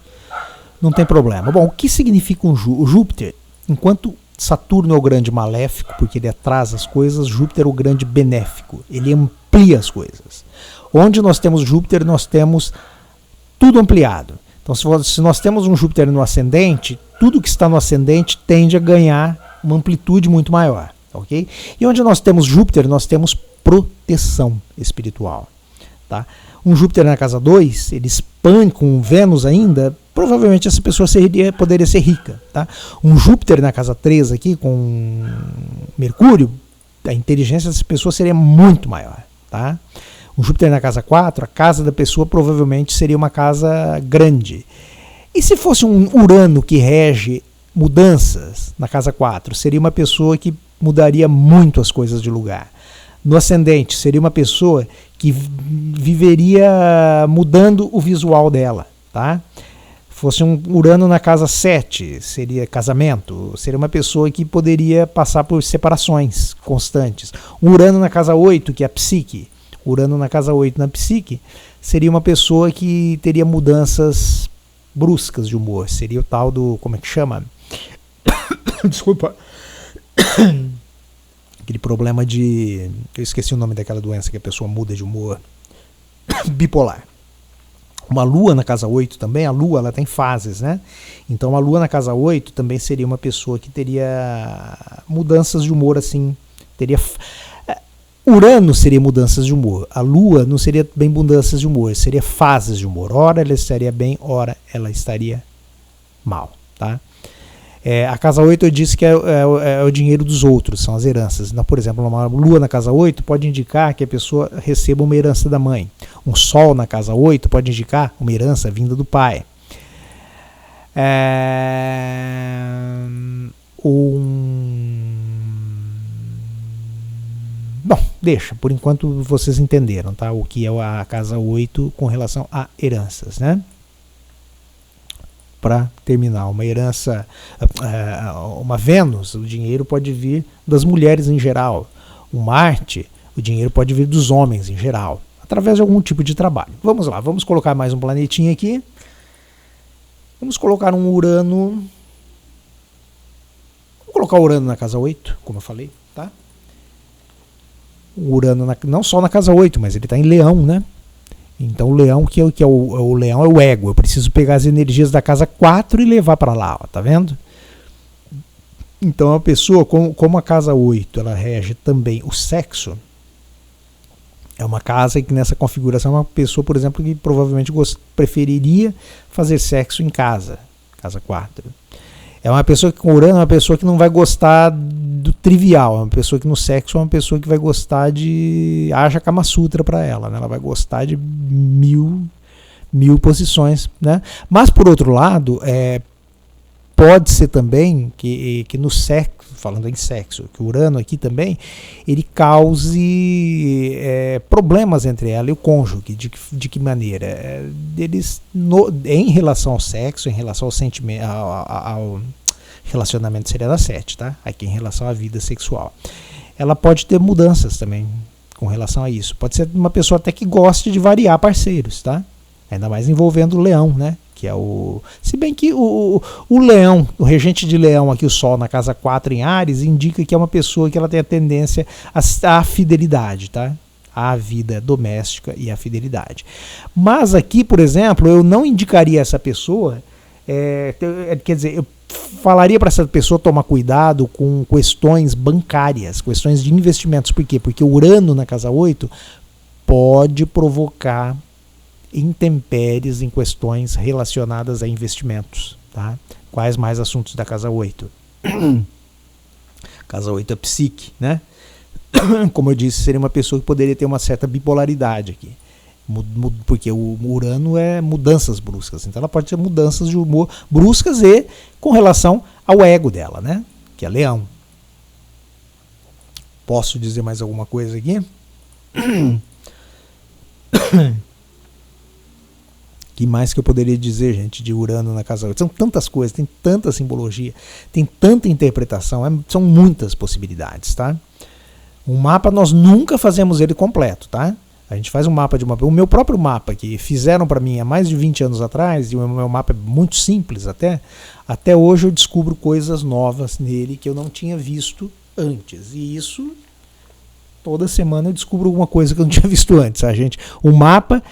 Não tem problema. Bom, o que significa o Júpiter? Enquanto Saturno é o grande maléfico, porque ele atrasa as coisas, Júpiter é o grande benéfico. Ele amplia as coisas. Onde nós temos Júpiter, nós temos tudo ampliado. Então, se nós temos um Júpiter no ascendente, tudo que está no ascendente tende a ganhar uma amplitude muito maior. Okay? E onde nós temos Júpiter, nós temos proteção espiritual. Tá? Um Júpiter na casa 2, ele expande com Vênus ainda, provavelmente essa pessoa poderia ser rica. Tá? Um Júpiter na casa 3 aqui, com Mercúrio, a inteligência dessa pessoa seria muito maior. Tá? Um Júpiter na casa 4, a casa da pessoa provavelmente seria uma casa grande. E se fosse um Urano que rege mudanças na casa 4, seria uma pessoa que mudaria muito as coisas de lugar. No ascendente, seria uma pessoa que viveria mudando o visual dela, tá? Fosse um Urano na casa 7, seria casamento, seria uma pessoa que poderia passar por separações constantes. Um Urano na casa 8, que é a psique, Urano na casa 8 na psique, seria uma pessoa que teria mudanças bruscas de humor, seria o tal do, como é que chama? Desculpa. Aquele problema de, eu esqueci o nome daquela doença que a pessoa muda de humor. Bipolar. Uma lua na casa 8 também, a lua ela tem fases, né? Então a lua na casa 8 também seria uma pessoa que teria mudanças de humor assim, teria Urano seria mudanças de humor, a lua não seria bem mudanças de humor, seria fases de humor. Ora ela estaria bem, ora ela estaria mal, tá? A casa 8 eu disse que é o dinheiro dos outros, são as heranças. Então, por exemplo, uma lua na casa 8 pode indicar que a pessoa receba uma herança da mãe. Um sol na casa 8 pode indicar uma herança vinda do pai. Bom, deixa, por enquanto vocês entenderam, tá? O que é a casa 8 com relação a heranças, né? Para terminar, uma herança, uma Vênus, o dinheiro pode vir das mulheres em geral. Um Marte, o dinheiro pode vir dos homens em geral, através de algum tipo de trabalho. Vamos lá, vamos colocar mais um planetinha aqui. Vamos colocar um Urano. Vamos colocar o Urano na casa 8, como eu falei, tá? O Urano, não só na casa 8, mas ele está em Leão, né? Então o leão, o leão é o ego. Eu preciso pegar as energias da casa 4 e levar para lá, ó, tá vendo? Então a pessoa, como a casa 8 ela rege também o sexo, é uma casa que nessa configuração é uma pessoa, por exemplo, que provavelmente preferiria fazer sexo em casa, casa 4. É uma pessoa que com Urano é uma pessoa que não vai gostar do trivial, é uma pessoa que no sexo é uma pessoa que vai gostar de haja Kama Sutra para ela, né? Ela vai gostar de mil posições, né? Mas por outro lado, pode ser também que no sexo, falando em sexo, que o Urano aqui também, ele cause problemas entre ela e o cônjuge. De que maneira? Em relação ao sexo, em relação ao sentimento, ao relacionamento seria da 7, tá? Aqui em relação à vida sexual. Ela pode ter mudanças também com relação a isso. Pode ser uma pessoa até que goste de variar parceiros, tá? Ainda mais envolvendo o leão, né? Que é se bem que o leão, o regente de leão aqui, o sol na casa 4 em Áries, indica que é uma pessoa que ela tem a tendência à fidelidade, tá? À vida doméstica e à fidelidade. Mas aqui, por exemplo, eu não indicaria essa pessoa, quer dizer, eu falaria para essa pessoa tomar cuidado com questões bancárias, questões de investimentos. Por quê? Porque o Urano na casa 8 pode provocar intempéries em questões relacionadas a investimentos, tá? Quais mais assuntos da casa 8? Casa 8 é psique, né? Como eu disse, seria uma pessoa que poderia ter uma certa bipolaridade aqui, porque o Urano é mudanças bruscas, então ela pode ter mudanças de humor bruscas e com relação ao ego dela, né? Que é Leão. Posso dizer mais alguma coisa aqui? Que mais que eu poderia dizer, gente, de Urano na casa 8? São tantas coisas, tem tanta simbologia, tem tanta interpretação, são muitas possibilidades, tá? Um mapa nós nunca fazemos ele completo, tá? A gente faz um mapa o meu próprio mapa que fizeram para mim há mais de 20 anos atrás, e o meu mapa é muito simples até hoje eu descubro coisas novas nele que eu não tinha visto antes. E isso, toda semana eu descubro alguma coisa que eu não tinha visto antes, tá, gente? O mapa,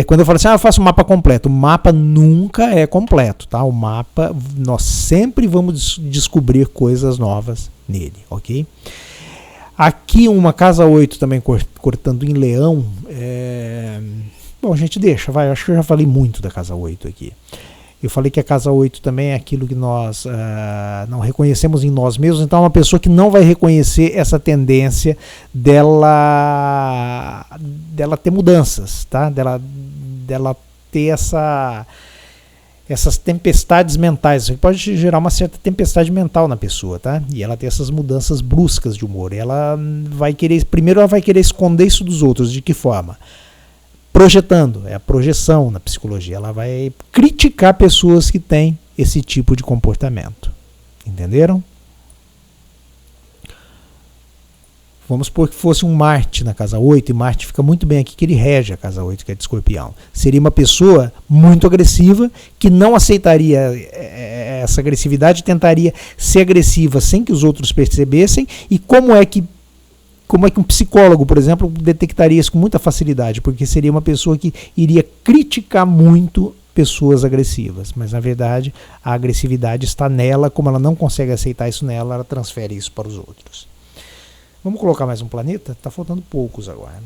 quando eu falo assim, eu faço um mapa completo, o mapa nunca é completo, tá? O mapa, nós sempre vamos descobrir coisas novas nele, ok? Aqui uma casa 8 também cortando em Leão. Bom, gente, deixa, vai. Acho que eu já falei muito da casa 8 aqui. Eu falei que a casa 8 também é aquilo que nós não reconhecemos em nós mesmos, então é uma pessoa que não vai reconhecer essa tendência dela ter mudanças, tá? Dela ter essas tempestades mentais. Isso pode gerar uma certa tempestade mental na pessoa, tá? E ela tem essas mudanças bruscas de humor. Ela vai querer, primeiro ela vai querer esconder isso dos outros. De que forma? Projetando, é a projeção na psicologia. Ela vai criticar pessoas que têm esse tipo de comportamento. Entenderam? Vamos supor que fosse um Marte na casa 8, e Marte fica muito bem aqui, que ele rege a casa 8, que é de Escorpião. Seria uma pessoa muito agressiva, que não aceitaria essa agressividade, tentaria ser agressiva sem que os outros percebessem. E como é que um psicólogo, por exemplo, detectaria isso com muita facilidade? Porque seria uma pessoa que iria criticar muito pessoas agressivas. Mas, na verdade, a agressividade está nela. Como ela não consegue aceitar isso nela, ela transfere isso para os outros. Vamos colocar mais um planeta? Está faltando poucos agora.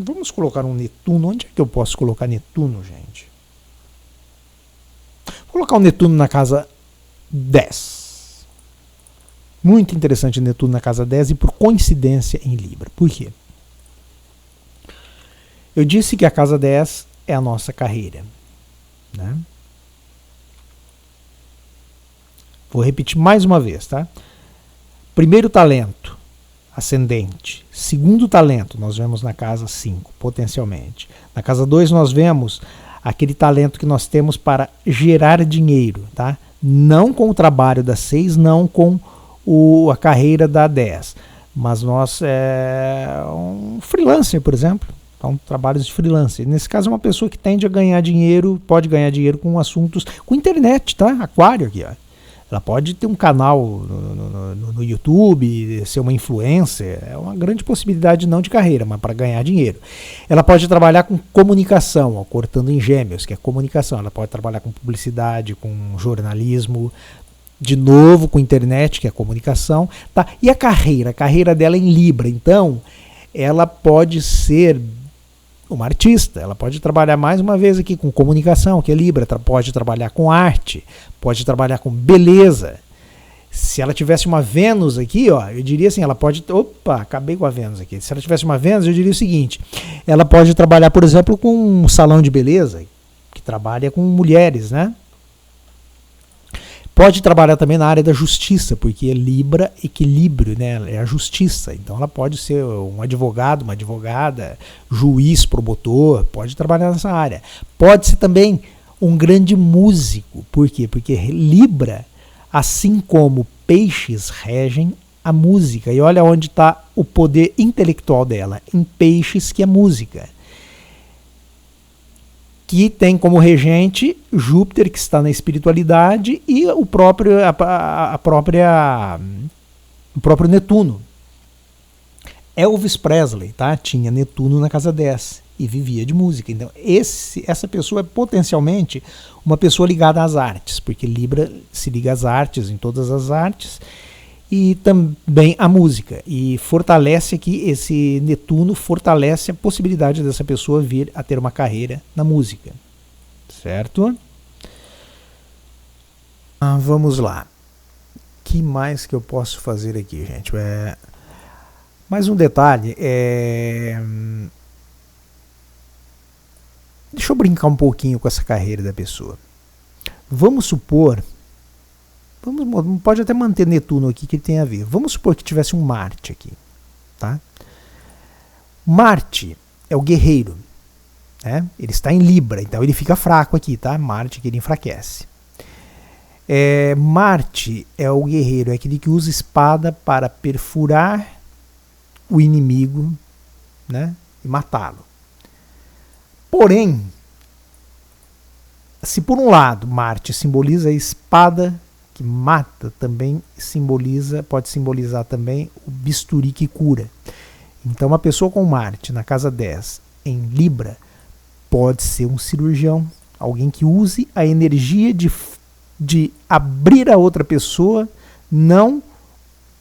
Vamos colocar um Netuno. Onde é que eu posso colocar Netuno, gente? Vou colocar o Netuno na casa 10. Muito interessante Netuno na casa 10 e por coincidência em Libra. Por quê? Eu disse que a casa 10 é a nossa carreira, né? Vou repetir mais uma vez, tá? Primeiro talento, ascendente. Segundo talento, nós vemos na casa 5, potencialmente. Na casa 2, nós vemos aquele talento que nós temos para gerar dinheiro, tá? Não com o trabalho da 6, não com a carreira da 10. Mas nós um freelancer, por exemplo. Então, trabalhos de freelancer. Nesse caso, é uma pessoa que tende a ganhar dinheiro, pode ganhar dinheiro com assuntos, com internet, tá? Aquário aqui, ó. Ela pode ter um canal no YouTube, ser uma influencer, é uma grande possibilidade não de carreira, mas para ganhar dinheiro. Ela pode trabalhar com comunicação, ó, cortando em Gêmeos, que é comunicação. Ela pode trabalhar com publicidade, com jornalismo, de novo com internet, que é comunicação. Tá? E a carreira dela é em Libra, então ela pode ser uma artista, ela pode trabalhar mais uma vez aqui com comunicação, que é Libra, pode trabalhar com arte, pode trabalhar com beleza. Se ela tivesse uma Vênus aqui, ó, eu diria assim, ela pode... Opa, acabei com a Vênus aqui. Se ela tivesse uma Vênus, eu diria o seguinte, ela pode trabalhar, por exemplo, com um salão de beleza, que trabalha com mulheres, né? Pode trabalhar também na área da justiça, porque Libra, equilíbrio, né? É a justiça. Então ela pode ser um advogado, uma advogada, juiz, promotor, pode trabalhar nessa área. Pode ser também um grande músico. Por quê? Porque Libra, assim como Peixes, regem a música. E olha onde está o poder intelectual dela, em Peixes, que é música. Que tem como regente Júpiter, que está na espiritualidade, e o próprio Netuno. Elvis Presley, tá? Tinha Netuno na casa 10 e vivia de música. Então essa pessoa é potencialmente uma pessoa ligada às artes, porque Libra se liga às artes, em todas as artes, e também a música, e fortalece aqui, esse Netuno fortalece a possibilidade dessa pessoa vir a ter uma carreira na música, certo? Vamos lá, que mais que eu posso fazer aqui, gente? Mais um detalhe, deixa eu brincar um pouquinho com essa carreira da pessoa. Vamos supor, pode até manter Netuno aqui, que ele tem a ver. Vamos supor que tivesse um Marte aqui, tá? Marte é o guerreiro, né? Ele está em Libra, então ele fica fraco aqui, tá? Marte, que ele enfraquece. Marte é o guerreiro, é aquele que usa espada para perfurar o inimigo, né? E matá-lo. Porém, se por um lado Marte simboliza a espada que mata, também pode simbolizar também o bisturi que cura. Então uma pessoa com Marte na casa 10 em Libra pode ser um cirurgião, alguém que use a energia de abrir a outra pessoa, não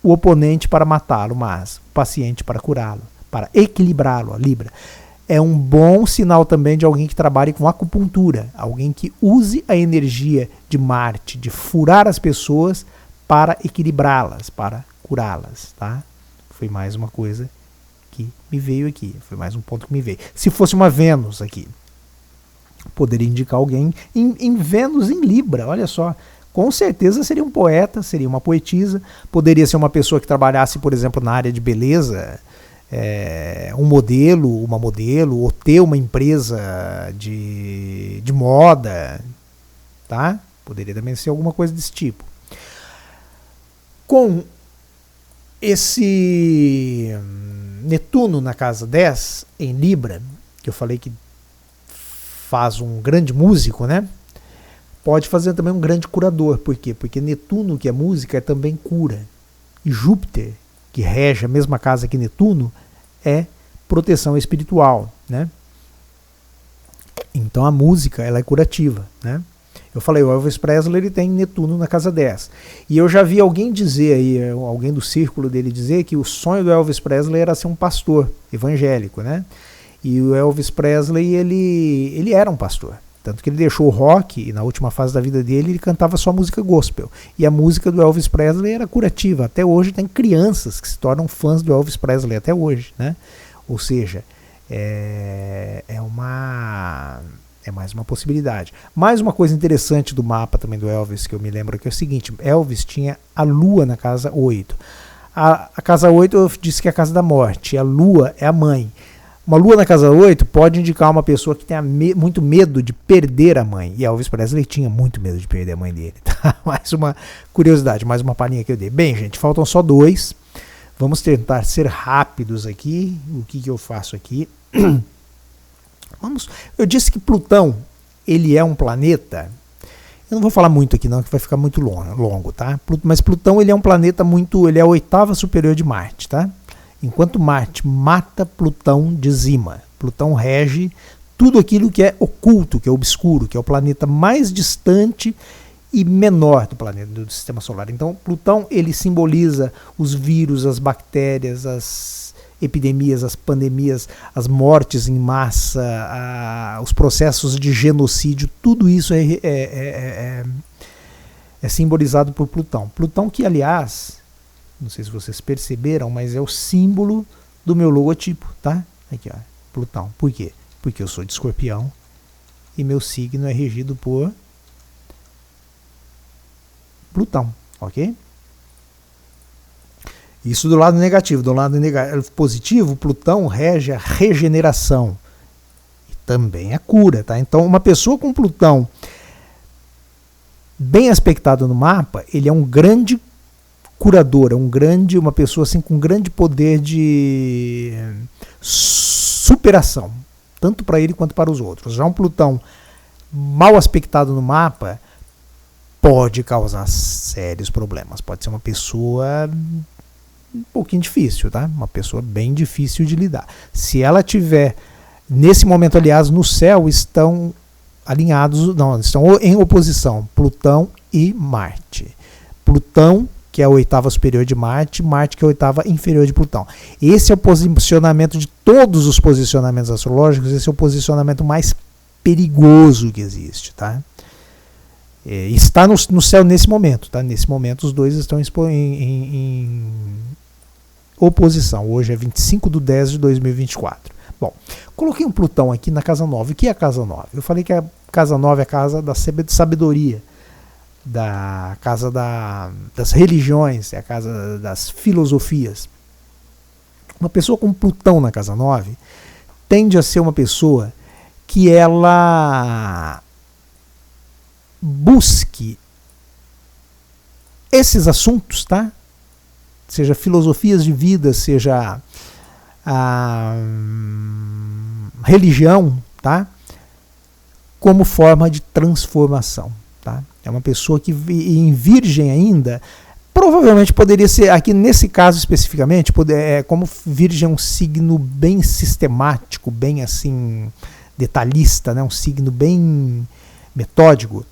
o oponente para matá-lo, mas o paciente para curá-lo. para equilibrá-lo, a Libra. É um bom sinal também de alguém que trabalhe com acupuntura, alguém que use a energia de Marte, de furar as pessoas para equilibrá-las, para curá-las, tá? Foi mais uma coisa que me veio aqui, foi mais um ponto que me veio. Se fosse uma Vênus aqui, poderia indicar alguém em Vênus em Libra, olha só. Com certeza seria um poeta, seria uma poetisa, poderia ser uma pessoa que trabalhasse, por exemplo, na área de beleza, um modelo, uma modelo, ou ter uma empresa de moda, tá? Poderia também ser alguma coisa desse tipo. Com esse Netuno na casa 10, em Libra, que eu falei que faz um grande músico, né? Pode fazer também um grande curador. Por quê? Porque Netuno, que é música, é também cura. E Júpiter, que rege a mesma casa que Netuno, é proteção espiritual, né? Então a música, ela é curativa, né? Eu falei, o Elvis Presley, ele tem Netuno na casa 10. E eu já vi alguém dizer aí, alguém do círculo dele dizer que o sonho do Elvis Presley era ser um pastor evangélico, né? E o Elvis Presley, ele era um pastor. Tanto que ele deixou o rock e na última fase da vida dele ele cantava só música gospel. E a música do Elvis Presley era curativa. Até hoje tem crianças que se tornam fãs do Elvis Presley, até hoje, né? Ou seja, é mais uma possibilidade. Mais uma coisa interessante do mapa também do Elvis, que eu me lembro, que é o seguinte: Elvis tinha a Lua na casa 8. A casa 8 eu disse que é a casa da morte. A Lua é a mãe. Uma Lua na casa 8 pode indicar uma pessoa que tenha muito medo de perder a mãe. E Elvis Presley tinha muito medo de perder a mãe dele. Tá? Mais uma curiosidade, mais uma palhinha que eu dei. Bem, gente, faltam só 2. Vamos tentar ser rápidos aqui. O que eu faço aqui? Eu disse que Plutão, ele é um planeta. Eu não vou falar muito aqui não, que vai ficar muito longo, tá? Mas Plutão, ele é um planeta ele é a 8ª superior de Marte, tá? Enquanto Marte mata, Plutão dizima. Plutão rege tudo aquilo que é oculto, que é obscuro, que é o planeta mais distante e menor do planeta, do sistema solar. Então, Plutão, ele simboliza os vírus, as bactérias, as epidemias, as pandemias, as mortes em massa, os processos de genocídio. Tudo isso é simbolizado por Plutão. Plutão que, aliás, não sei se vocês perceberam, mas é o símbolo do meu logotipo, tá? Aqui, ó, Plutão. Por quê? Porque eu sou de Escorpião e meu signo é regido por Plutão, ok? Isso do lado negativo. Do lado positivo, Plutão rege a regeneração e também a cura, tá? Então, uma pessoa com Plutão bem aspectado no mapa, ele é um grande curador, uma pessoa assim com grande poder de superação, tanto para ele quanto para os outros. Já um Plutão mal aspectado no mapa pode causar sérios problemas. Pode ser uma pessoa um pouquinho difícil, tá? Uma pessoa bem difícil de lidar. Se ela tiver, nesse momento, aliás, no céu estão alinhados, não, estão em oposição, Plutão e Marte. Plutão, que é a 8ª superior de Marte, Marte que é a 8ª inferior de Plutão. Esse é o posicionamento de todos os posicionamentos astrológicos, esse é o posicionamento mais perigoso que existe, tá? Está no céu nesse momento, tá? Nesse momento os dois estão em oposição. Hoje é 25/10/2024. Bom, coloquei um Plutão aqui na casa 9. O que é a casa 9? Eu falei que a casa 9 é a casa da sabedoria, da casa das religiões, é a casa das filosofias. Uma pessoa com Plutão na casa 9 tende a ser uma pessoa que ela busque esses assuntos, tá? Seja filosofias de vida, seja a religião, tá? Como forma de transformação, tá? É uma pessoa que em Virgem ainda, provavelmente poderia ser, aqui nesse caso especificamente, como Virgem é um signo bem sistemático, bem assim detalhista, né? Um signo bem metódico,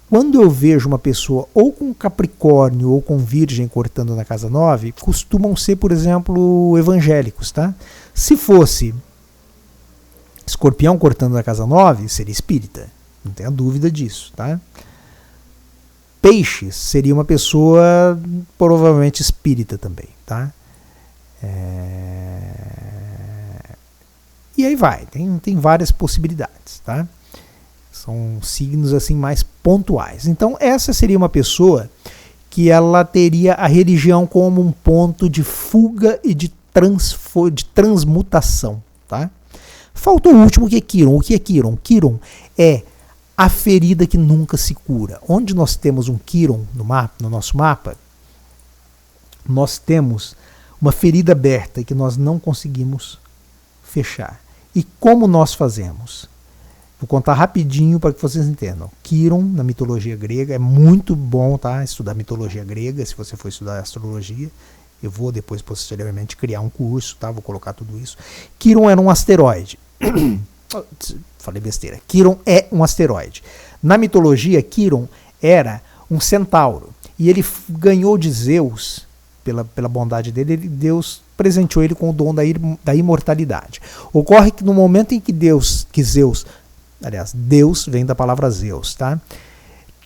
Quando eu vejo uma pessoa ou com Capricórnio ou com Virgem cortando na casa 9, costumam ser, por exemplo, evangélicos, tá? Se fosse Escorpião cortando na casa 9, seria espírita. Não tenha dúvida disso, tá? Peixes seria uma pessoa provavelmente espírita também, tá? E aí vai, tem várias possibilidades, tá? São signos assim mais pontuais. Então essa seria uma pessoa que ela teria a religião como um ponto de fuga e de transmutação, tá? Falta o último, que é Quiron. O que é Quiron? Quiron é a ferida que nunca se cura. Onde nós temos um Quiron no nosso mapa, nós temos uma ferida aberta que nós não conseguimos fechar. E como nós fazemos? Vou contar rapidinho para que vocês entendam. Quiron, na mitologia grega, é muito bom, tá? Estudar mitologia grega, se você for estudar astrologia. Eu vou depois, posteriormente, criar um curso, tá? Vou colocar tudo isso. Quiron era um asteroide. Falei besteira. Quiron é um asteroide. Na mitologia, Quiron era um centauro. E ele ganhou de Zeus, pela bondade dele, Deus presenteou ele com o dom da imortalidade. Ocorre que no momento em que Deus vem da palavra Zeus, tá?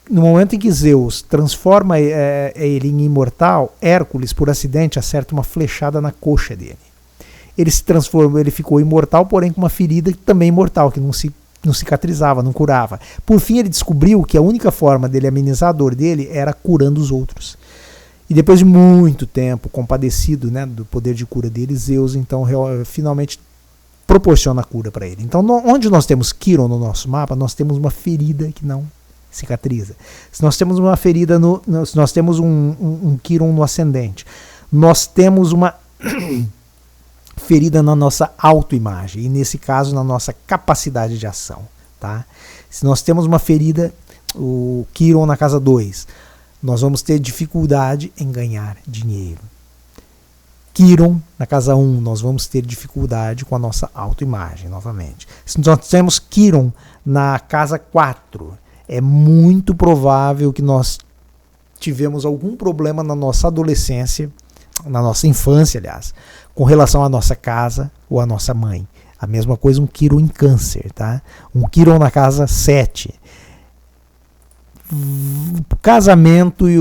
No momento em que Zeus transforma ele em imortal, Hércules, por acidente, acerta uma flechada na coxa dele. Ele se transformou, ele ficou imortal, porém com uma ferida também imortal, que não cicatrizava, não curava. Por fim, ele descobriu que a única forma dele amenizar a dor dele era curando os outros. E depois de muito tempo, compadecido, né, do poder de cura dele, Zeus então finalmente proporciona a cura para ele. Então, onde nós temos Quiron no nosso mapa, nós temos uma ferida que não cicatriza. Se nós temos uma ferida, se nós temos um Quiron no ascendente, nós temos uma ferida na nossa autoimagem, e nesse caso na nossa capacidade de ação, tá? Se nós temos uma ferida, o Quiron na casa 2, nós vamos ter dificuldade em ganhar dinheiro. Quiron na casa 1, nós vamos ter dificuldade com a nossa autoimagem, novamente. Se nós temos Quiron na casa 4, é muito provável que nós tivemos algum problema na nossa adolescência, na nossa infância, aliás, com relação à nossa casa ou à nossa mãe. A mesma coisa um Quiron em Câncer, tá? Um Quiron na casa 7. O casamento e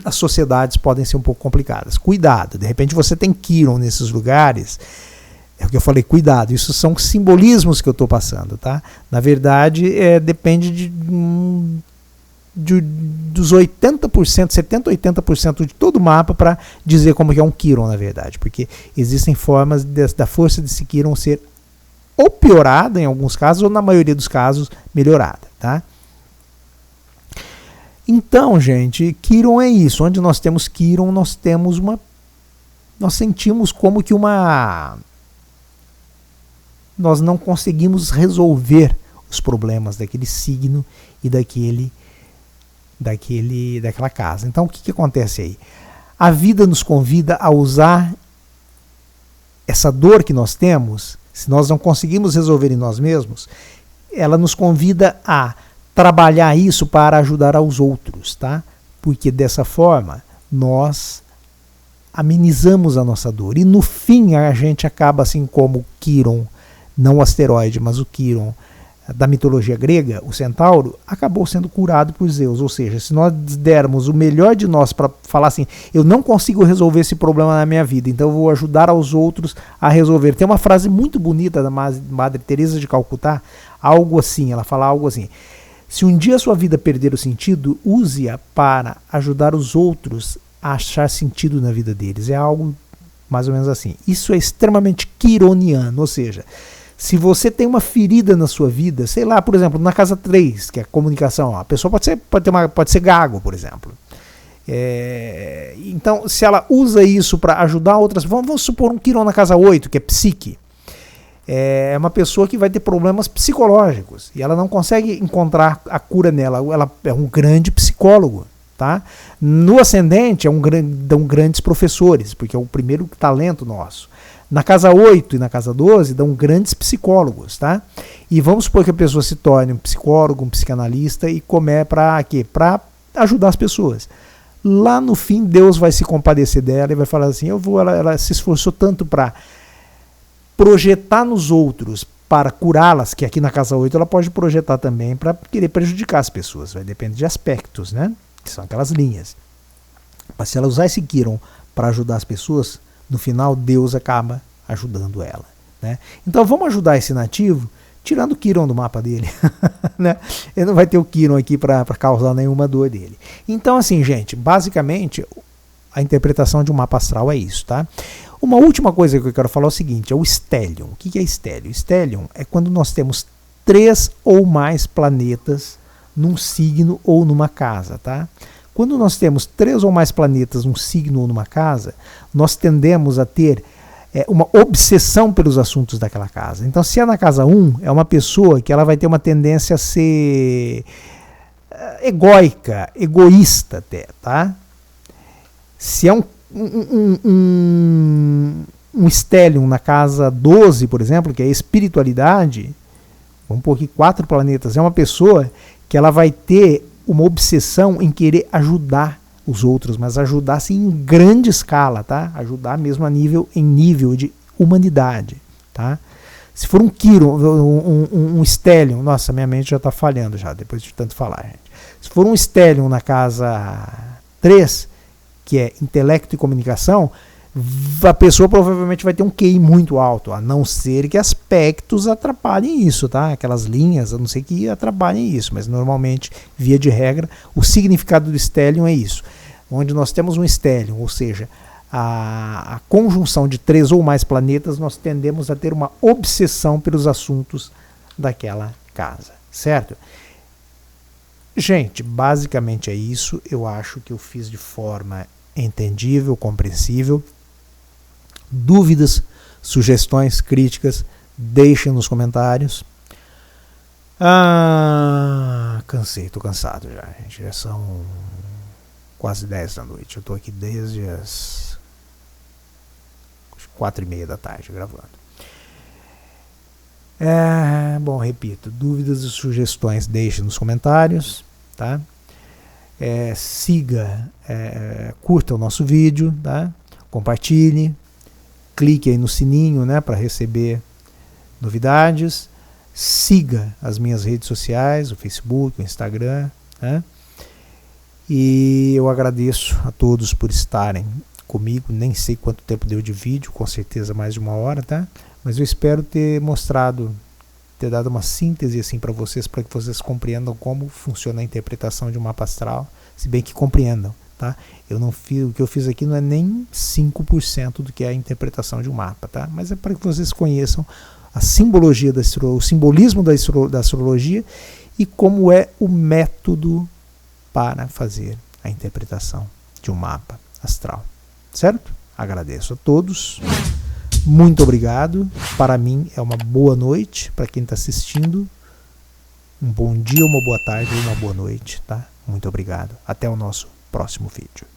as sociedades podem ser um pouco complicadas. Cuidado, de repente você tem Quiron nesses lugares. É o que eu falei, cuidado, isso são simbolismos que eu estou passando, tá? Na verdade, depende dos 80%, 70%, 80% de todo o mapa para dizer como que é um Quiron, na verdade, porque existem formas da força desse Quiron ser ou piorada em alguns casos, ou na maioria dos casos, melhorada, tá? Então, gente, Quiron é isso. Onde nós temos Quiron, nós sentimos como que nós não conseguimos resolver os problemas daquele signo e daquela casa. Então, o que acontece aí? A vida nos convida a usar essa dor que nós temos. Se nós não conseguimos resolver em nós mesmos, ela nos convida a trabalhar isso para ajudar aos outros, tá? Porque dessa forma nós amenizamos a nossa dor. E no fim a gente acaba assim como Quiron, não o asteroide, mas o Quiron da mitologia grega, o centauro, acabou sendo curado por Zeus. Ou seja, se nós dermos o melhor de nós para falar assim, eu não consigo resolver esse problema na minha vida, então eu vou ajudar aos outros a resolver. Tem uma frase muito bonita da Madre Teresa de Calcutá, algo assim, ela fala algo assim: se um dia a sua vida perder o sentido, use-a para ajudar os outros a achar sentido na vida deles. É algo mais ou menos assim. Isso é extremamente quironiano, ou seja, se você tem uma ferida na sua vida, sei lá, por exemplo, na casa 3, que é a comunicação, a pessoa pode ser gago, por exemplo. Então, se ela usa isso para ajudar outras, vamos supor um Quiron na casa 8, que é psique. É uma pessoa que vai ter problemas psicológicos e ela não consegue encontrar a cura nela. Ela é um grande psicólogo, tá? No ascendente, dão grandes professores, porque é o primeiro talento nosso. Na casa 8 e na casa 12 dão grandes psicólogos, tá? E vamos supor que a pessoa se torne um psicólogo, um psicanalista e come para quê? Para ajudar as pessoas. Lá no fim, Deus vai se compadecer dela e vai falar assim, ela se esforçou tanto para projetar nos outros para curá-las, que aqui na casa 8 ela pode projetar também para querer prejudicar as pessoas, vai depender de aspectos, né? Que são aquelas linhas. Mas se ela usar esse Quiron para ajudar as pessoas, no final Deus acaba ajudando ela, né? Então vamos ajudar esse nativo tirando o Quiron do mapa dele. Né? Ele não vai ter o Quiron aqui para causar nenhuma dor dele. Então assim, gente, basicamente a interpretação de um mapa astral é isso, tá? Uma última coisa que eu quero falar é o seguinte, é o stellium. O que é stellium? Stellium é quando nós temos 3 ou mais planetas num signo ou numa casa, tá? Quando nós temos 3 ou mais planetas num signo ou numa casa, nós tendemos a ter uma obsessão pelos assuntos daquela casa. Então, se é na casa 1, é uma pessoa que ela vai ter uma tendência a ser egóica, egoísta até, tá? Se é um stellium na casa 12, por exemplo, que é a espiritualidade, vamos pôr aqui 4 planetas, é uma pessoa que ela vai ter uma obsessão em querer ajudar os outros, mas ajudar assim, em grande escala, tá? Ajudar mesmo em nível de humanidade, tá? Se for um Quiron, um stellium, nossa, minha mente já está falhando já, depois de tanto falar, gente. Se for um stellium na casa 3, que é intelecto e comunicação, a pessoa provavelmente vai ter um QI muito alto, a não ser que aspectos atrapalhem isso, tá? Aquelas linhas, a não ser que atrapalhem isso, mas normalmente, via de regra, o significado do stellium é isso. Onde nós temos um stellium, ou seja, a conjunção de 3 ou mais planetas, nós tendemos a ter uma obsessão pelos assuntos daquela casa, certo? Gente, basicamente é isso. Eu acho que eu fiz de forma entendível, compreensível. Dúvidas, sugestões, críticas, deixem nos comentários. Cansei, tô cansado já, gente. Já são quase 10 da noite. Eu tô aqui desde as 4:30 da tarde gravando. Bom, repito, dúvidas e sugestões deixem nos comentários, tá? Curta o nosso vídeo, tá? Compartilhe, clique aí no sininho, né, para receber novidades, siga as minhas redes sociais, o Facebook, o Instagram, né? E eu agradeço a todos por estarem comigo, nem sei quanto tempo deu de vídeo, com certeza mais de 1 hora, tá? Mas eu espero ter mostrado, ter dado uma síntese assim para vocês compreendam como funciona a interpretação de um mapa astral, se bem que compreendam, tá? O que eu fiz aqui não é nem 5% do que é a interpretação de um mapa, tá? Mas é para que vocês conheçam a simbologia o simbolismo da astrologia e como é o método para fazer a interpretação de um mapa astral, certo? Agradeço a todos. Muito obrigado. Para mim é uma boa noite. Para quem está assistindo, um bom dia, uma boa tarde ou uma boa noite, tá? Muito obrigado. Até o nosso próximo vídeo.